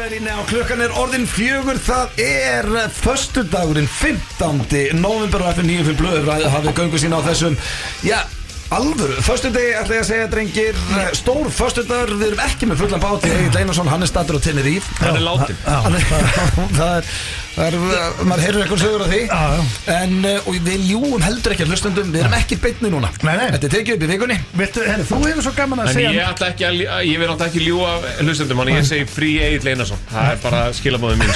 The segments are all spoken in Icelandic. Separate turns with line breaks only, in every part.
Blöðverinni á klukkan orðin 4. Það föstudagurinn 15. nóvember og FM 95 Blöður hafið göngu sína á þessum, alvöru föstudegi ætla ég að segja, drengir. Stór föstudagur, við erum ekki með fullan bát. Egill Einarsson, hann stattur á Tenerife.
Hann látinn.
Maður heyrur eitthvað sögur af því. En og við ljúum heldur ekki að hlustendum. Við erum ekki beinni núna.
Nei.
Þetta tekið upp í vikunni.
Veitu, þú hefur svo gaman að segja.
En ég vil alltaf ekki ljúa hlustendum, þannig ég segi frí Egill Einarsson. Það bara skilabóðið mín,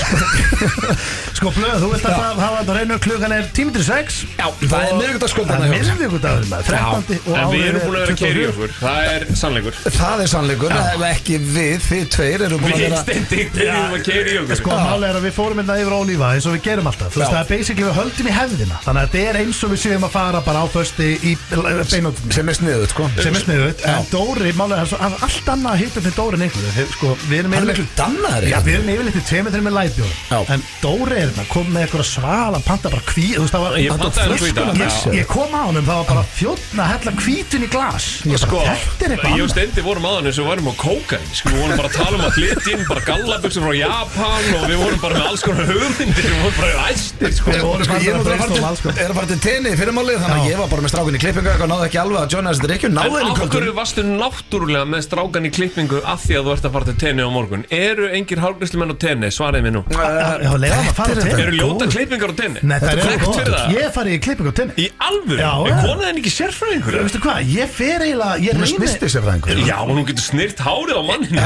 Sko Blöð, þú vilt að hafa þetta reynu, klukkan 10:06.
Já, það miðvikudagskvöldið.
Miðvikudagurinn, 13.
En við erum búin að vera að keyra í okkur. Það sannleikur.
Það sannleikur, ekki við, þið tveir erum búin að vera.
Við stending erum að keyra í okkur.
Sko, máli að við fórum inn yfir Ólífa eins og við gerum alltaf. Þú veist, það basically við höldum í hefðina. Þannig að þetta eins og við séum að fara bara á fösti í beinóttunni.
Sem sniðugt, sko.
En Dóri, máli að það allt annað að hitta fyrir Dóri en einhverju. Sko, við erum
dannaðir.
Já, við erum yfirleitt í 2-3 með lightbjór. En Dóri kom með eitthvað svala, panta bara hvít. Þú veist, það var.
Ég pantaði hvíta.
Ég kom á honum, það var bara þjónn að hella hvítin í glas.
Sko, ég og Steindi vorum aðan eins og varum á kókaín. Sko, við vorum bara að tala að flytja inn bara gallabuxur frá Japan og við vorum bara með alls konar hugmyndir. Við vorum bara æstir, sko.
Ég að fara til tenni í fyrirmálið, þannig að ég var bara með strákan í klippingu og náði ekki alveg að joina þessi drikju.
En af hverju varstu náttúrulega með strákan í klippingu af því að þú ert að fara til tenni á morgun? Eru engir hárgreiðslumenn á tenni? Svaraði mér nú. Eru ljóta klippingar á tenni?
Nei, það er gott. Ég fari í klippingu á tenni.
Í alvöru? Er konaðin ekki sérfræðingur?
Veistu hvað, ég fer eiginlega, ég reyni.
Já, og hún getur snirrt hárið á manninu.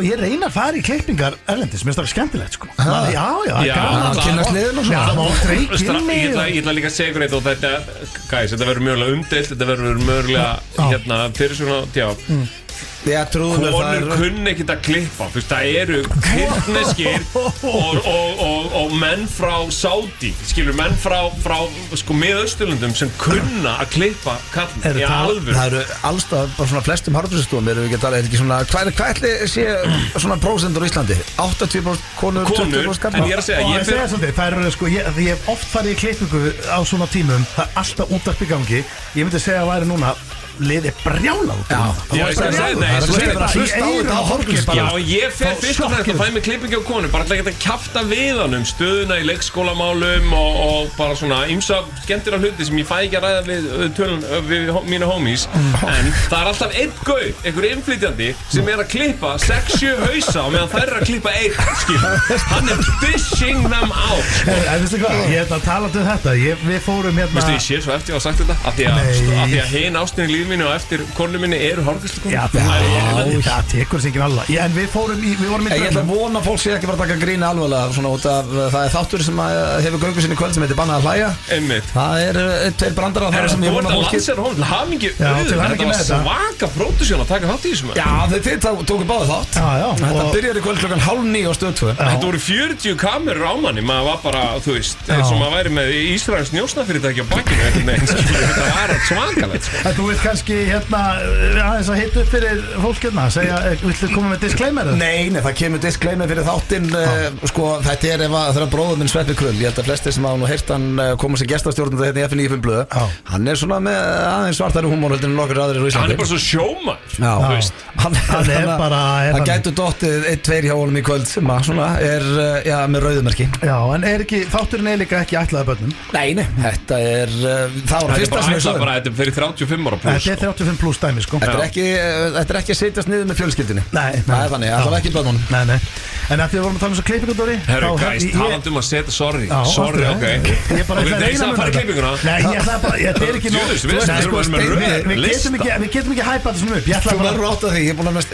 Ég reyna að fara í klippingar erlendis, mér finnst það skemmtilegt, sko. Já,
kynast liðin og svona.
Það má streykinn
Ég ætla líka að segja ykkur eitt og þetta verður mjögulega umdeilt, þetta verður mögulega fyrir svona, konur kunni ekkert að klippa, það eru kyrkneskir og menn frá Saudi, skilur, menn frá sko miðausturlöndum sem kunna að klippa kallin í alvöru.
Það eru allstað bara svona flestum hárgreiðslustofum, erum við ekki að tala, ekki svona, hvað ætli sé svona prósentur á Íslandi? 80% konur, 20% kallin?
En ég er að segja,
það eru sko, ég hef oft farið í klippingu á svona tímum, það er alltaf útvarp í gangi, ég myndi segja að væri núna liði brjála út
ég fer fyrst og fremst að fæ mig klippingi á konu bara til að geta kjafta við hann stöðuna í leikskólamálum og bara svona ýmsa skemmtilega hluti sem ég fæ ekki að ræða við mína homies en það er alltaf einn gauð, einhver innflytjandi sem að klippa 6-7 hausa og meðan þær að klippa einn hann dishing them out
veistu hvað, ég er að tala um þetta við fórum hérna
veistu, ég sé svo eftir að hafa sagt þetta af því að hinn ástinni mínu og eftir konu minni eru hárgreiðslukonu.
Það tekur sér ekki alveg. En við vorum í drömmum.
Ég ætla að vona að fólk sé ekki bara að taka gríni alvarlega svona út af það þáttur sem hefur göngu sinni í kvöld sem heitir Bannað að hlæja.
Einmitt.
Það tveir brandar af það sem ég vona fólki.
Það hafði mikið þetta var svaka pródusjón að taka þátt í þessu.
Já, þið tóku báðu þátt. Þetta byrjar í kvöld 8:30 á Stöð 2.
Þetta voru 40 kamerur á manni. Maður var bara, þú veist, eins og maður væri með Ísraels njósnafyrirtæki á bakkinu. Þetta var svakalegt.
Kannski hérna aðeins að hitta upp fyrir fólk hérna segja, villu koma með disclaimer?
Nei, það kemur disclaimer fyrir þáttinn sko, þetta ef að það er bróður minn Sveppi Krull ég held að flestir sem hafa nú heyrt hann koma sem gestastjórnandi hérna í FM 95 Blöð hann er svona með aðeins svartari húmor heldur en nokkur aðrir í Íslandi
hann er bara svo sjómaður
þú veist
hann er bara
það gætu dottið 1-2 hjá honum í kvöld sem að svona er með rauðumerki
já, en ekki, þátturinn líka ekki ætlaði börnum
nei, þetta það var fyrsta sem ég sagði
þetta er fyrir 35 ára pluss
þetta er 35 pluss dæmi sko
þetta er ekki að setjast niður með fjölskyldinni
nei,
það er þannig, það var ekki börnunum
nei en að því við vorum að tala um svo klippingu Dóri
herru, gæst, talandum að setja sorry ok ég
bara ætla að reyna
að fara í klippinguna
nei, ég ætla bara, þetta er ekki við getum ekki hæpa þetta svona upp
þú verður átt að því,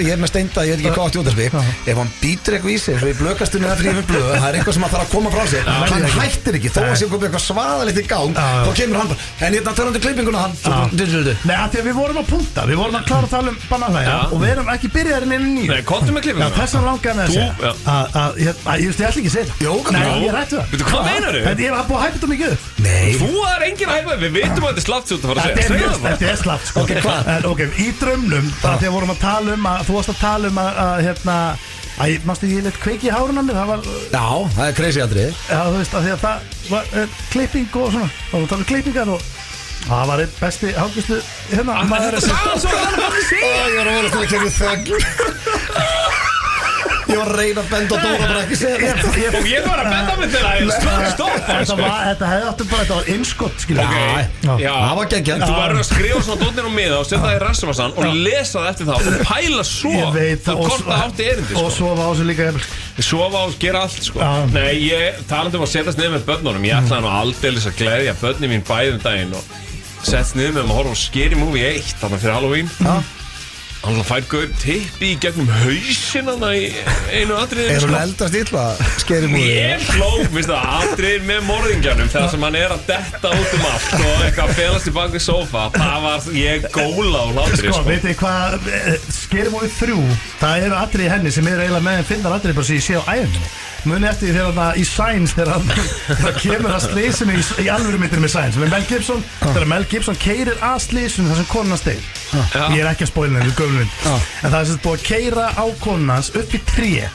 ég er með Steinda ég er ekki gátt í útvarpi ef hann býtur eitthvað í sig svo í blökastunni að frífum blöð það er eitthvað sem að þarf að koma frá sér hann hættir ekki, þó að sé komið eitthvað svaðalegt í gang þá kemur hann bara, en hérna talandi klippinguna hann nei, af því að við vorum að punta við vorum að klára að tala um Bannað að hlæja og við erum ekki byrjaðir inn í
nei, komdu með klippinguna
þess að langaði með að ég ætla ekki að segja það nei, ég rættu það
hvað meinar þau?
ég var búið að hæpa þetta mikið
nei
þú er engin að hæpa við vitum að þetta er slaft út að fara að segja
þetta er slaft ok, í drömmnum þegar við vorum að tala um að þú varst að tala um að hérna mástu ég leitt kveiki í hárun á mér það var
já, það er crazy aðrið
já, þú veist, að því að það var klipping og svona og þú talar klippingar og það var einn besti hálfgæslu hérna
það er að segja
ég var að vera að kemja þögn Ég var að reyna að benda og Dóra bara ekki segja þetta.
Og ég var að benda mig til að stoppa
Þetta hefði áttu bara, þetta var innskott, skilja.
Já,
það var geggjað.
Þú verður að skrifa svona dóttir á miða og setja það í rassavasan og lesa það eftir það og pæla svo hvort það átti erindi
og sofa á þessu líka
sofa og gera allt sko. Nei, ég talandi að setjast niður með börnunum. Ég ætlaði nú aldeilis að gleðja börnin mín bæðum daginn og settst niður með að horfa á Scary Movie 1 þarna fyrir Halloween. Hann fær Gaur tippi í gegnum hausinn hann í einu atriði.
Hún eldast illa, Scary Movie?
Ég hló, minnst það, atriðin með morðingjanum þegar sem hann að detta út allt og eitthvað felast í bak við sófa. Það var, ég góla á hlátri
Sko, veit þið hvað, Scary Movie 3, það eru atriði henni sem eiginlega með en finnar atriði bara sem ég sé á æfinni. Muni eftir því þegar það í Signs þegar kemur að slysinu í alvöru myndinu með Signs með Mel Gibson þegar Mel Gibson keirir að slysinu þar sem konan steig. Ég er ekki að spoila henni, gömlu mynd. En það er sem búið að keira á konans upp í tré.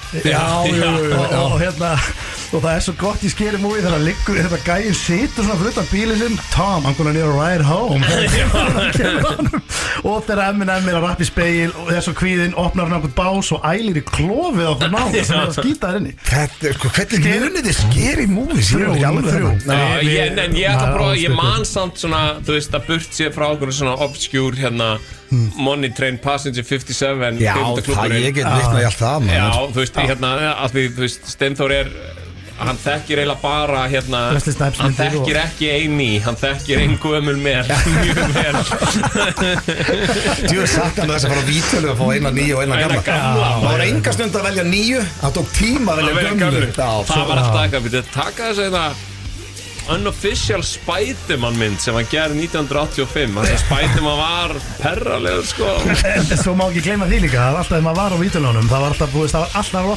Og það er svo gott í Scary Movie þegar hann liggur, þetta gæinn situr svona fyrir utan bílinn sinn. Tom, I'm gonna need a ride home. Og þegar Eminem er að rappa í spegil og þessu kvíðinn opnar hann einhvern bás og ælir í klofið á það nátt sem er að skýta þær inni.
Hvernig munið þið Scary Movie?
En ég ætla að prófa, ég man samt svona, þú veist, að burt sér frá okkur svona obscure hérna Money Train Passenger 57.
Já, það ég get vitnað í allt það.
Já, þú veist, hérna, að því, þú veist, Steinþór hann þekkir eiginlega bara hérna, hann þekkir ekki eini, hann þekkir ein gömul mér mjög vel.
Þú saknaði þess að fara á vítölu og fá eina nýju og eina gamla. Það var enga stund að velja nýju, það tók tíma að velja gömlu.
Það var alltaf ekki að taka þessu einna unofficial Spiderman mynd sem hann gerði 1985. Þannig að Spiderman var perralegur sko.
Svo má ekki gleyma því líka, það var alltaf þegar maður var á vítulunum, það var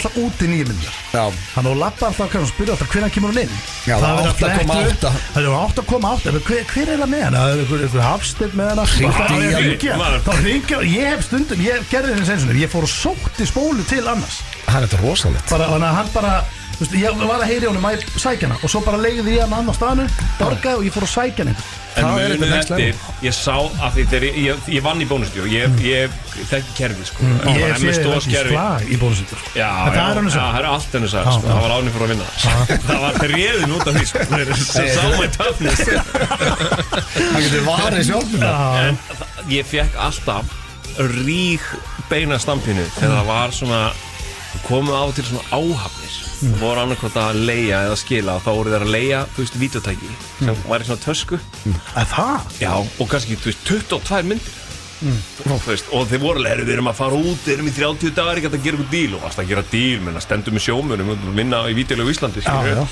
alltaf úti nýju myndir. Þannig að lappa alltaf og spyrja alltaf hvernig kemur hún inn.
Já, það var 8,8.
Það var 8,8. Hver er það með hana? Einhver Hafsteinn með hana? Þá hringja, ég hef stundum, ég gerði þess eins og ég fór og sótti spólu til annars.
Það er þetta rosalegt.
Þannig að hann bara, þú veist, ég var að heyri honum að sækja hana og svo bara legði ég hann annað staðinu, dorgaði og ég fór að sækja hann.
En munið eftir, ég sá að því þegar ég vann í bónustjó, ég þekki kerfið sko.
Ég sé slag í bónustjó.
Já, það er allt henni sag sko, það var ánum fyrir að vinna það. Það var réðin út af því sko, það sá my toughness.
Það getur varið sjálfum.
En ég fekk alltaf rík beina stampinu þegar það var svona, komið á til svona áhafnir. Það voru annarkvæmt að leigja eða skila, þá voru þeir að leigja, þú veist, vídeotæki sem var í svona tösku.
Það?
Já, og kannski, þú veist, 22 myndir. Þú veist, og þeir voru að við erum að fara út, við erum í 30 dagar ekki að gera eitthvað díl og varst að gera díl, menn að stendum með sjómunum minna í vídeolegu Íslandi, skilju.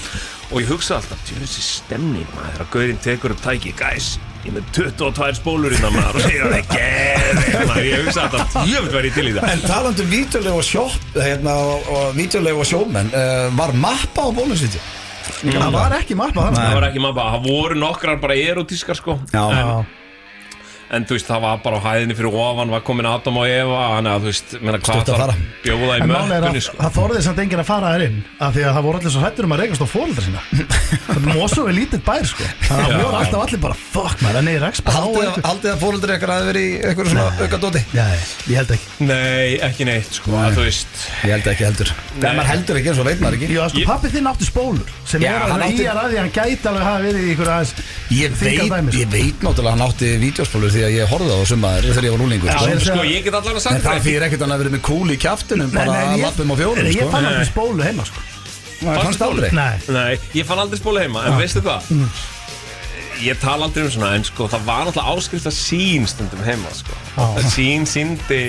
Og ég hugsa alltaf, þessi stemning maður, þegar gaurinn tekur upp tæki, guys, ég með 22 spólur innan maður og segja það er geðveikt. Ég hugsa alltaf, jöfnveld væri ég til í það.
En talandi um vídeolegu og sjómenn, var mappa á bónusvídeó?
Það var ekki mappa.
Það var ekki mappa, það voru nokkrar bara erotískar sko. En þú veist, það var bara á hæðinni fyrir ofan, var komin Adam og Eva, þannig að þú veist, hvað þarf að bjóða í möppunni sko.
Það þorði samt enginn að fara þær inn, af því að það voru allir svo hrættir að rekast á foreldra sína. Mosó er lítill bær sko. Það voru alltaf allir bara, fuck maður, nei, rekst bara á eitthvað.
Haldið að foreldra ykkar hafi verið í eitthvað svona aukadóti?
Nei, ég held ekki.
Nei, ekki neitt sko, að þú veist.
Ég held ekki heldur. Nei, maður heldur ekki, eins og veit maður ekki.
Já, sko, pappi þinn átti spólur sem er að hann gæti alveg hafa verið í einhverju aðeins.
Ég veit náttúrulega hann átti vídeóspólur því að ég horfði á það summaður þegar ég var núlingur.
Sko, ég get allavega sagt
það. En það fyrir ekkert hann að verið með kúli í kjaftinum bara að lappum á fjórum, sko.
Ég fann aldrei spólu heima, sko.
Fannst aldrei?
Nei, ég fann aldrei spólu heima, en veistu hvað? Ég tala aldrei um svona, en sko, það var náttúrulega áskrift að sín stundum heima, sko. Sín síndi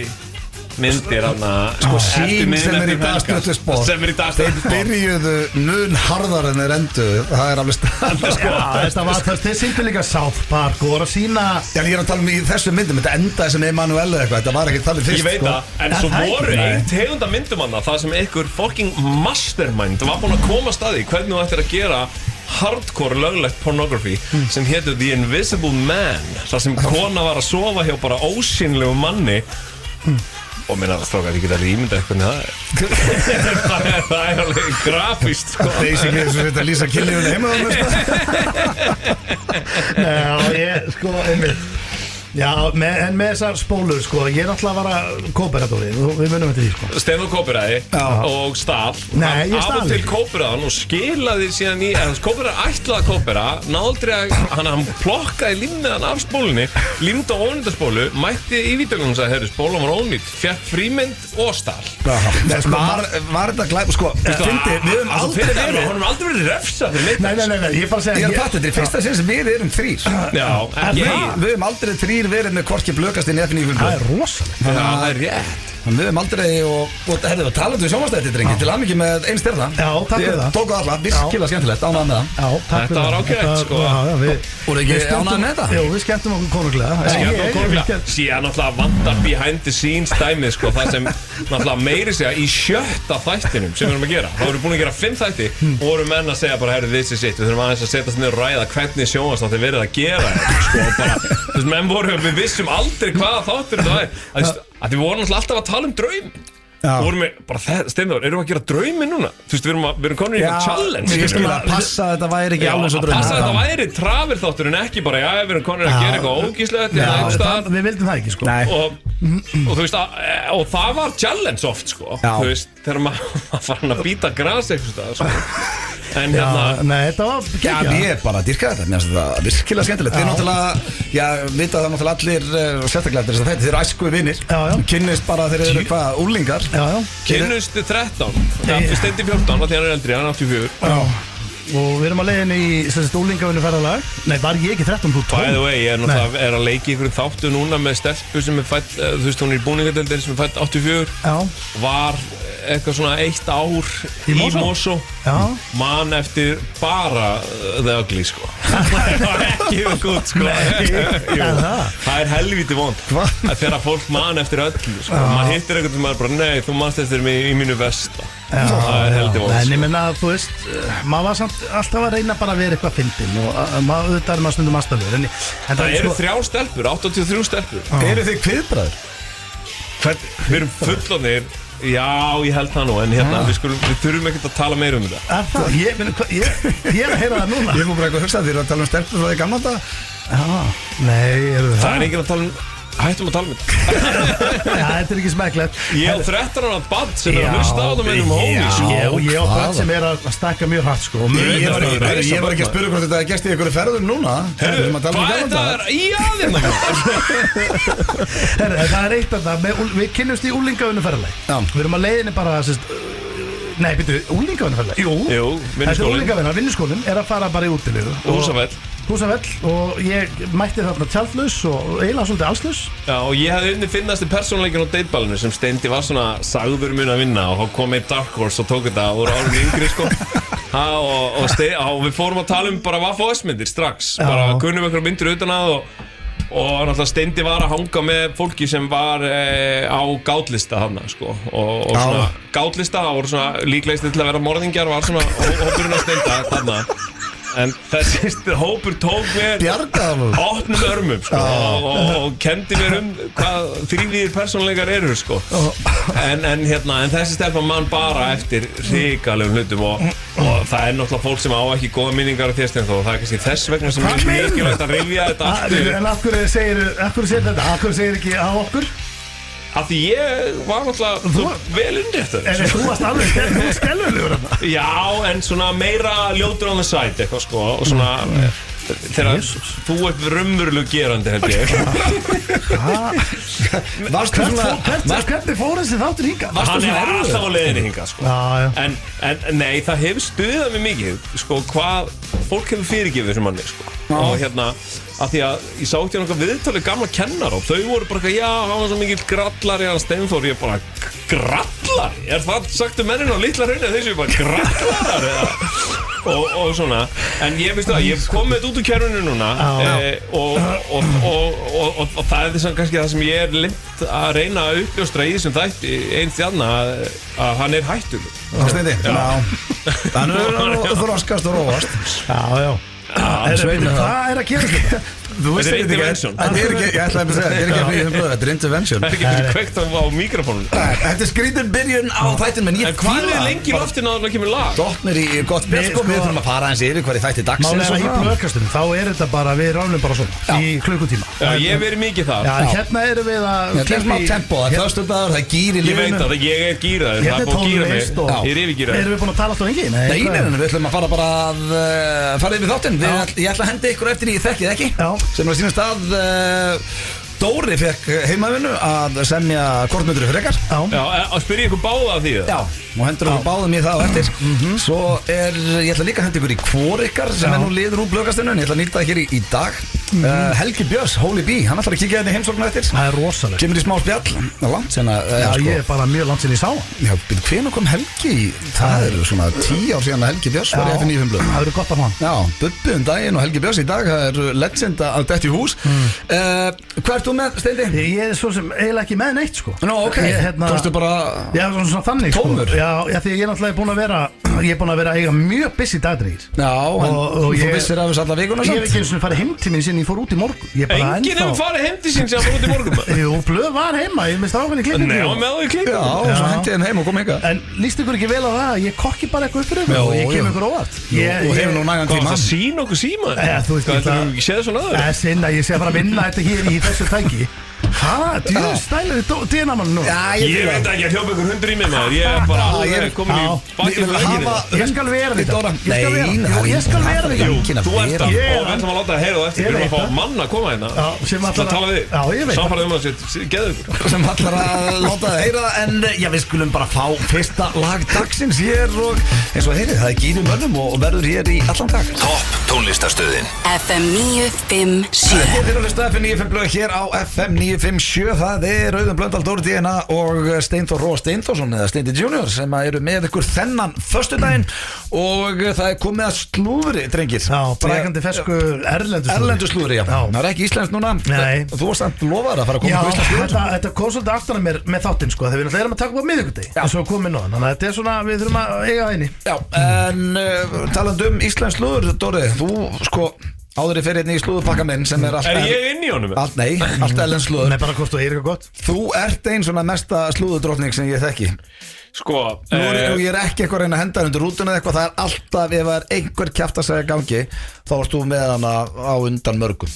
myndir hana
sko sín sem er í dagstöðsport þeir byrjuðu mun harðar en þeir enduðu, það er alveg stað
sko, þeir sýndu líka South Park og voru að sína
ég er að tala um í þessu myndum, þetta endaði sem Emanuel eða eitthvað, þetta var ekki talið fyrst
ég veit það, en svo voru einn tegunda myndum hana það sem einhver fucking mastermind var búin að koma staði, hvernig þú ættir að gera hardcore löglegt pornography sem hétu The Invisible Man þar sem kona var að sofa hjá bara ósýnlegu manni og minna að strákar, ég geta rýmynda eitthvað það er alveg grafíst sko.
Basically eins og þetta lýsa kynlífuna heima
Nei, ég, sko, einmitt Já, en með þessar spólur, sko, ég er náttúrulega að vara kóperatóri og við munum þetta því, sko.
Steinþór kóperaði og stál.
Nei, ég
Af
stal
og til
ekki.
kóperaðan og skilaði síðan í, kóperaði ætlaði að kópera, náðaldri að hann plokkaði límmiðan af spólunni, límdi á ónýndaspólu, mætti í vídeókunum og sagði, herru, spólan var ónýtt, fekk frímynd og stál.
Var þetta glæp, sko, við höfum
aldrei verið refsað fyrir neitt.
Nei, ég er bara að segja.
Ég er að fatta, þetta er fyrsta sinn sem við erum 3.
Já, ekki
Við höfum aldrei 3 verið með hvorki blökast inn í FNÍ.
Það er rosalega.
Það er rétt.
Við höfum aldrei, og herðu, talandu sjónvarpsþætti, drengi, til aðmikið með 1 stjarna.
Já, takk fyrir það.
Tóku alla, virkilega skemmtilegt, ánægð með það.
Já, takk fyrir það.
Þetta var ágætt, sko.
Voru ekki ánægð með þetta?
Jú, við skemmtum okkur konunglega.
Síðan náttúrulega vantar behind the scenes dæmið, sko, það sem náttúrulega meiri segja í 7. þættinum sem við erum að gera. Þá erum við búin að gera 5 þætti og voru menn að segja bara, herru, this is it. Við þurfum aðeins að setjast niður og ræða hvernig sjónvarpsþætti verið að gera þetta, sko, bara, þú veist, menn voru, við vissum aldrei hvaða þáttur þetta væri. Að við vorum náttúrulega alltaf að tala um draum. Þú vorum við, bara Steinþór, erum við að gera draumi núna? Þú veist, við erum komin í eitthvað challenge.
Ég skil að passa að þetta væri ekki alveg svo draumi.
Passa að þetta væri travel þáttur en ekki bara, við erum komin að gera eitthvað ógíslegt.
Við vildum það ekki, sko.
Og þú veist, og það var challenge oft, sko. Þú veist, þegar maður fann að býta gras eitthvað stað, sko. En hérna...
Nei, þetta var
Já, ég bara dýrka þetta, mér finnst þetta virkilega skemmtilegt. Þið náttúrulega, vita það náttúrulega allir, sérstaklega eftir þess að þetta, þið eru æsku vinir. Kynnist bara þeir eru hvað, úlingar.
Kynnust 13, Steindi 14, því hann er eldri, hann er 84.
Og við erum að leiðin í úlingavinnu ferðalag. Nei, var ég ekki 13, þú 12.
By the way, ég er náttúrulega að leiki ykkur þáttu núna með stelpu sem er fætt, þú veist, hún er í búningadeildin sem er fætt 84. Var eitthvað svona 1 ár í Mosó. Man eftir bara The Ugly, sko. Það var ekki gott, sko. Það er helviti vond. Þegar fólk man eftir öllu, sko. Man hittir eitthvað sem er bara, nei, þú manst eftir mig í mínu versta. Það er helviti vond, sko.
En ég menna, þú veist, maður var samt alltaf að reyna bara að vera eitthvað fyndinn og auðvitað er maður stundum aðstæður.
Það eru 3 stelpur, 83 stelpur.
Eru þið kviðbræður?
Við erum fullonir. Já, ég held það nú, en hérna, við þurfum ekkert að tala meira um þetta.
Er það? Ég er að heyra það núna.
Ég fór bara eitthvað að hugsa að þið eru að tala um stelpur frá því gamla þetta.
Nei, eru það?
Það er enginn að tala um... Hættum að tala um þetta.
Já, þetta er ekki smekklegt.
Ég á 13 ára barn sem er að hlusta á það með homies.
Og ég á barn sem er að stakka mjög hart, sko.
Ég var ekki að spyrja hvort þetta er gæst í einhverju ferðum núna.
Herru, hvað er það? Já,
það er eitt af það. Við kynnumst í úlingavinnu ferðalag. Við erum að leiðinni bara, nei, byrju, úlingavinnu ferðalag. Jú, þetta úlingavinna, vinnuskólinn er að fara bara í útilegu. Húsafell og ég mætti þarna tjaldlaus og eiginlega svolítið allslaus.
Já, og ég hefði unni finnast í persónuleikin á deitballinu sem Steindi var svona sagður mun að vinna og þá kom einn Dark Horse og tók þetta og voru árið yngri, sko. Og við fórum að tala um bara Vafo-S-myndir strax. Bara kunnum einhverjum myndir utan að og náttúrulega Steindi var að hanga með fólki sem var á gátlista þarna, sko. Og svona gátlista, það voru svona líklegist til að vera morðingjar, var svona hópurinn að Steinda þarna. En þessi hópur tók mér opnum örmum, sko, og kendi mér hvað þrívíðir persónuleikar eru, sko. En þessi stelpa mann bara eftir hrikalegum hlutum og það er náttúrulega fólk sem á ekki góða minningar af þér, Steinþór, og það er kannski þess vegna sem er mikilvægt að rifja þetta aftur.
En af hverju segir þetta? Af hverju segir ekki á okkur?
Af því ég var náttúrulega vel undirrættur.
En þú varst alveg skellulegur.
Já, en svona meira ljótur on the side eitthvað, sko, og svona þegar þú ert raunveruleg gerandi, held ég.
Hvernig fór þessi þáttur hingað?
Hann er alltaf á leiðinni hingað, sko. En nei, það hefur stuðað mig mikið, sko, hvað fólk hefur fyrirgefið þessum manni, sko. Og af því að ég sá ekki náttúrulega viðtalið gamla kennar og þau voru bara eitthvað, já, hann var svo mikill grallari hann Steinþór, ég bara, grallari? Er það sagt um menninu á Litla Hrauni að þessu bara grallarar eða? Og svona, en ég veist það, ég kom með þetta út úr kerfinu núna og það er þess að kannski það sem ég er lind að reyna að uppljóstra í þessum þætti einn þjarna að hann er hættur.
Steindi, þannig að þú raskast og róast.
Já. Hvað að gera þetta?
Þú veist
Þetta er
ekki,
intervention.
þetta er ekki, ég ætlaði að segja, þetta er ekki að fríðum blöð, þetta er intervention.
Það er ekki kveikt á mikrofónum.
Þetta er skrítin byrjun á þættin, menn ég
En hvað er lengi í loftinu að það kemur lag?
Dottnir í gott spil, sko, við þurfum að fara aðeins yfir hvað í þætti dagsins
Málega
og
í
svona.
blöðkastunum, þá er þetta bara, við ránum bara svona í klukkutíma.
Já, ég hef verið mikið þar.
Já, hérna erum við að
Þetta er smá tempo, það er föstudagur, það er gír í
Ég veit
liðinu.
að ég er gýraður. Það
Hérna
er búið að gýra mig.
tónlist og-
Ég er yfirgýraður.
Erum við búin að tala alltaf lengi?
Nei, við ætlum að fara bara að fara yfir þáttinn. Ég ætla að henda ykkur eftir í þekkið ekki,
Já.
sem er að sínast að Dóri fekk heimavinnu að semja kortmyndur fyrir ykkar.
Já,
Já, að spyrja ykkur báða af því það.
Já, og hendur okkur báðum í það á eftir. Svo ég ætla líka að henda ykkur í hvor ykkar sem er nú liður úr blöðkastunum. Ég ætla að nýta það hér í dag. Helgi Björns, Holy Bee, hann ætlar að kíkja hérna í heimsóknu eftir.
það er rosalega.
Kemur í smá spjall, langt senna.
Já, ég er bara mjög langt sinni í sá.
Já, hvenær kom Helgi? Það eru svona 10 ár síðan að Helgi Björns var í F95 blöð.
Það verður gott að fá hann.
Já, Bubbi daginn og Helgi Björns í dag. Það eru legend að detta í hús. Hvað ert þú með, Steindi?
Ég er svo sem eiginlega ekki með neitt, sko.
Nú, ok, komstu bara
Já, svona þannig,
tómur?
sko. Já, því ég er náttúrulega búin að vera að eiga mjög busy dagdregir.
Já, en
Og
þú
ég-
vissir af þessu alla vikuna
Ég hef
samt?
ekki eins og farið heim til mín sinni ég fór út í morgun. Ég er bara
Enginn hefur farið heim til sín sem að fór út í morgun.
Jú, blöð var heima, ég mist ákveðin í klippingu.
Nei, og með þú í klippingu.
Já, og svo hendi henn heim og kom hingað.
En líst ykkur ekki vel á það, ég kokki bara eitthvað upp fyrir ykkur
Jú,
og ég kem
jú.
ykkur óvart.
Og hefur nú nægan
Hvað
tíma.
var það að sína okkur síma?
Ja, þú veist,
Hvað
ég
þetta
ætla-
ekki séð svona aður?
Það er sinna, ég sé að fara að vinna þetta hér í þessu tæki. Hvað? Djúður stælar þið DNA-mann nú?
Já,
Ég veit ekki að hljópa ykkur hundur í mig maður. Ég er bara alveg komin í
Já.
bakið
Ég vil
fyrir vegginn.
hafa-
Ég skal vera þetta.
Dóra.
Ég skal vera
Nei,
þetta. Ég skal vera þetta.
Jú,
Enginn að
þú ert
vera.
það
Ég-
og við ætlum að láta það heyra það eftir.
Ég
Við erum
veit
að fá
það.
mann að koma hérna.
Já, sem ætlar
Það tala við.
Já, ég veit það.
Samfærið að geðu ykkur.
Sem allar að láta það heyra. En já, við skulum bara fá fyrsta lag dagsins hér. Og eins og heyrið, það er gýri mönnum og verður hér í allan dag.
Topp tónlistarstöðin
FM 957
Þið fyrir að hlusta FM 95 blöð hér á FM 957. Það er Auðun Blöndal, Dóri DNA og Steinþór Rós Steinþórsson eða Steindi Junior sem eru með ykkur þennan föstudaginn og það er komið að slúðri, drengir.
Já, brækandi fersku
Erlendu slúðri, já. Það er ekki íslenskt núna.
Nei.
Þú varst samt lofaður að fara að koma
Já,
á íslenskt slúðri.
þetta kom svolítið aftan að mér með þáttinn sko, þegar við náttúrulega erum að taka upp á miðvikudegi eins og við komum inn á hann, þannig að þetta er svona, við þurfum að eiga það inni.
Já, en talandi um íslensk slúður, Dóri, þú sko áður í fyrir hérna í slúðupakka minn sem er allt
Er ég inn í honum?
Nei, allt erlend slúður.
Nei, bara hvort þú heyrir eitthvað gott.
Þú ert ein svona mesta slúðudrottning sem ég þekki.
Sko,
Nú er ég er ekki eitthvað að reyna að henda undir rútuna eða eitthvað, það er alltaf, ef það er einhver kjaft að segja gangi, þá varst þú með hana á undan mörgum.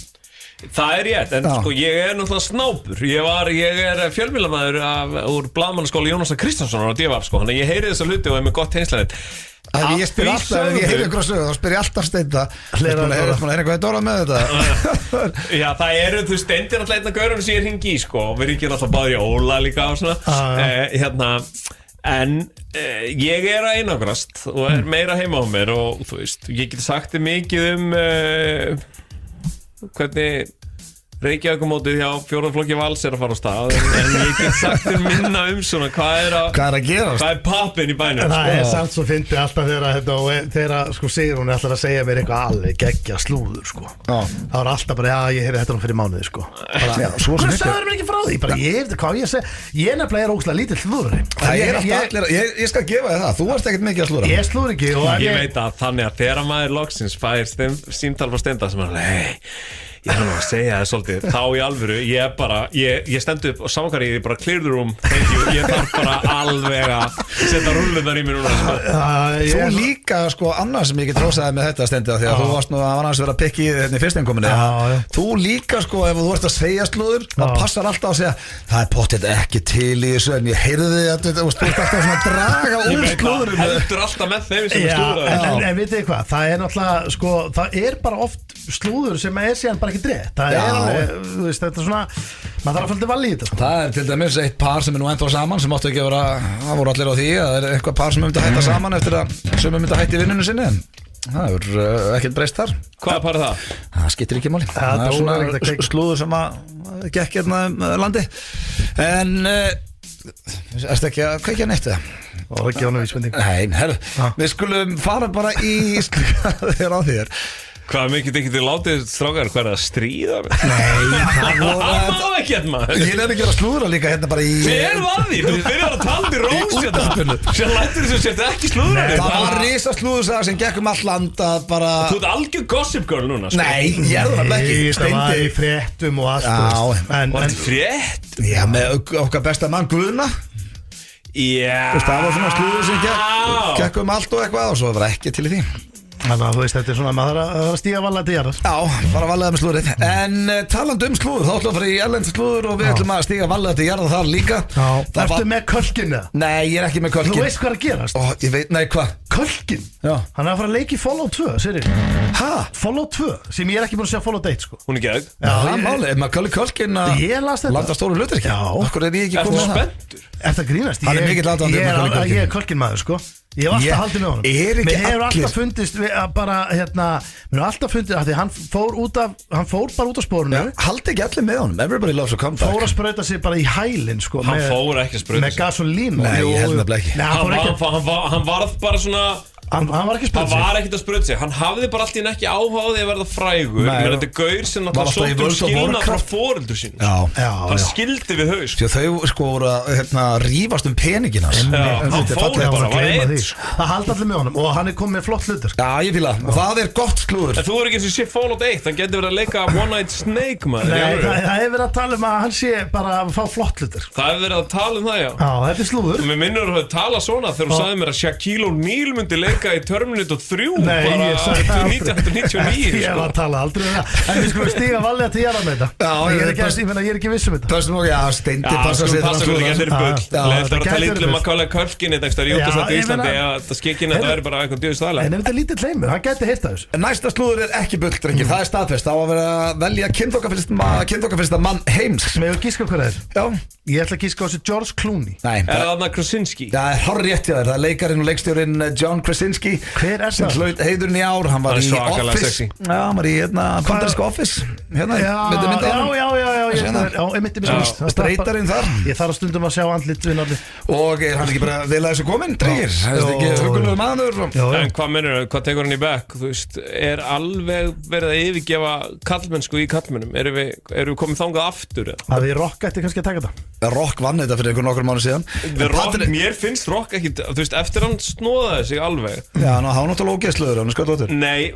það er rétt, en
Já.
sko ég er náttúrulega snápur. Ég er fjölmiðlamaður úr blaðmannaskóla Jónasar Kristjánssonar á DFF sko. Þannig að ég heyri þessa hluti og er með gott tengslanett.
Ef ég spyr alltaf, ef ég heyri ykkur að sögu, þá spyr ég alltaf Steinda.
Hlera
Þú er búin að heyra hvað er Dóra með þetta?
Já, það eru, þú stendir alltaf einna gaurunum sem ég hringi í sko. Og við ringir alltaf báður í Óla líka og svona hérna. En ég er að einangrast og er meira heima á mér og þú veist, ég get sagt þið mikið hvernig Reykjavíkumótið hjá fjórðaflokki Vals er að fara á stað en ég get sagt þér minna svona hvað er
að gerast?
Hvað er pappin í bænum
Það er samt svo fyndi alltaf þegar sko Sigrún er alltaf að segja mér eitthvað alveg geggja slúður sko. Það var alltaf bara, já ég heyri þetta nú fyrir mánuði sko. Hvað sagður mér ekki frá því? Hvað ég segi, ég nefnilega er ógslag lítill slúður.
Það er alltaf allir, ég skal gefa þið það, þú ert ekkert mikið að slúra.
Ég slúður ekki.
Ég veit að þannig að þegar maður loksins fær símtal frá Steinda sem er ég er nú að segja það svolítið þá í alvöru, ég stendu upp og samankar ég bara clear the room, thank you, ég þarf bara alveg að setja rullunar í mér núna sko.
Þú líka sko annars sem ég get rósaði með þetta Steindi því að þú varst nú að annars vera að pikki í þetta í fyrst einkominni. Þú líka sko ef þú ert að segja slúður það passar alltaf að segja það er pottet ekki til í þessu en ég heyrði þetta og þú ert alltaf svona að draga úr slúðurum.
Heldur alltaf með þeim sem er slúður.
En vitið þið hvað, það er náttúrulega sko, það er bara oft slúður sem er síðan bara ekki drétt. Það er alveg, þú veist, þetta er svona maður þarf að fölta valið í þetta sko.
Það er til dæmis eitt par sem er nú ennþá saman sem áttu ekki að vera, það voru allir á því að það er eitthvað par sem myndi að hætta saman eftir að sem myndi að hætta í vinnunum sinni en það er ekkert breyst þar.
Hvað par er það?
Það skiptir ekki máli. Það er svona slúður sem að gekk hérna landi en erstu ekki að kveikja neitt eða?
Og ekki ánum vísbending.
Nei, herru, við skulum fara bara í þér á þér.
Hvað mikið þið látið strákar, hvað að stríða?
Nei, það
Það má ekki hérna
Ég nefnir ekki að slúðra líka hérna bara í
Hver var því? Þú byrjar að tala í rós hérna Sér lætur þess að setja ekki slúðra
Það var risa slúðursaga sem gekk all land að bara
Þú ert algjör gossip girl núna sko.
Nei, ég er það ekki
Það var í fréttum og allt
Já,
En
Var þetta frétt?
Já, með okkar besta mann Guðna
Já
Það var svona slúður sem gekk allt og eitthvað og svo var ekki til í því
Þannig að þú veist, þetta svona, maður þarf að stíga varlega til jarðar
Já, bara varlega með slúðrið En talandi slúður, þá ætlum við að fara í erlend slúður og við ætlum að stíga varlega til jarðar þar líka
Ertu með kölkinu?
Nei, ég er ekki með kölkin
Þú veist hvað er að gerast?
Ég veit, nei, hvað?
Kölkin?
Já.
Hann er að fara að leiki Follow 2, sér ég
Hæ?
Follow 2, sem ég er ekki búin að sjá Follow Date, sko
Hún er geðug
Það er málið, ef maður kallir kölkin að
Ég las þetta
landa stóru hlutir ekki
Já.
Okkur er ég ekki
Ertu
komið með það
spenntur?
Ertu að grínast?
Hann er mikill aðdáandi Macaulay Culkin.
Ég er Culkin maður, sko Ég hef alltaf haldið með honum
Er ekki
Mér hefur
allir-
alltaf fundist að bara, mér hefur alltaf fundist að því hann fór bara út af spórinu
Haldi ekki allir með honum, everybody loves a comeback
Fór að sprauta sig bara í hælinn, sko
Hann fór ekki að sprauta
Með
sig.
gasolínu
Nei, ég held nefnilega ekki.
Nei, hann fór ekki
Hann varð bara svona
Hann var ekki að
Hann
sprauta sig
var ekkert að sprauta sig Hann hafði bara allt í einu ekki áhuga á því að verða frægur
Nei,
Men þetta er gaur sem
var
náttúrulega
alltaf í
sótt
World of
skilnað frá
Warcraft.
foreldur sín
Já,
Hann skildi við haus
Því að þau sko voru að rífast peningina
hann fór bara, var einn
Það haldi allir með honum og hann er komið með flott hlutur
Já, ég fíla, og það er gott slúður
En þú er ekki eins og sé Fallout 1 Hann getur verið að leika One Night Snake maður
Nei,
í alvöru.
það hefur verið að tala um að hann sé bara að fá flott hlutur
Það hefur verið að tala um það, já
Já, þetta er slúður
Mér minnur að tala svona þegar þú sagði mér að Shaquille O'Neal myndi leika í Terminator 3
Nei,
bara
ég sagði það aldrei.
1999
Ég var að tala aldrei um það En við skulum stíga varlega til jarðar með þetta
Já,
ég er ekki viss um þetta
Pössum okkur, já, Steindi
Já,
passa
sko,
sig
passa hvernig þetta er bull
Já,
Leður
þetta
að tala
gæti
illa
verið
um
bull.
að kála körfkin Þetta í útastandi í
ég
Íslandi
meina-
að það skekkin að það er bara eitthvað djöðu
En
staðlega
ef þetta er lítið leimur, hann gæti heyrta þessu
Næsta slúður er ekki bull, drengir, það er staðfest. Það á að vera að velja kynþokkafyrsta mann heims.
Með að gíska hvað það er
Já.
Ég ætla að gíska á þessu George Clooney
Nei,
Er það þarna Krasinski?
það er hár rétt hjá þér. Það er leikarinn og leikstjórinn John Krasinski
Hver er
sem
það?
hlaut heiðurinn í ár. Hann var
Hann er
í
svakalega
Office.
sexy.
Já, hann var í bandaríska Office. Hérna,
Já,
mynda honum.
ég myndi mér
Já, streytarinn þar.
Ég þarf að stundum að sjá andlit við nafni
Og er hann ekki bara vel að þessu kominn, drengir? Það er ekki hugulegur maður og-
En hvað mennur, hvað tekur hann í back? Þú veist, er alveg verið að yfirgefa kallmennsku í kallmennum? Erum við komið þangað aftur? eða?
Að við Rock ætti kannski að taka þetta
Rock vann þetta fyrir einhver nokkur mánu síðan.
The Rock, mér finnst Rock ekki, þú veist, eftir hann snóðaði sig alveg
Já, hann var náttúrulega ógeðsluður, hann er sköldóttur.
Nei,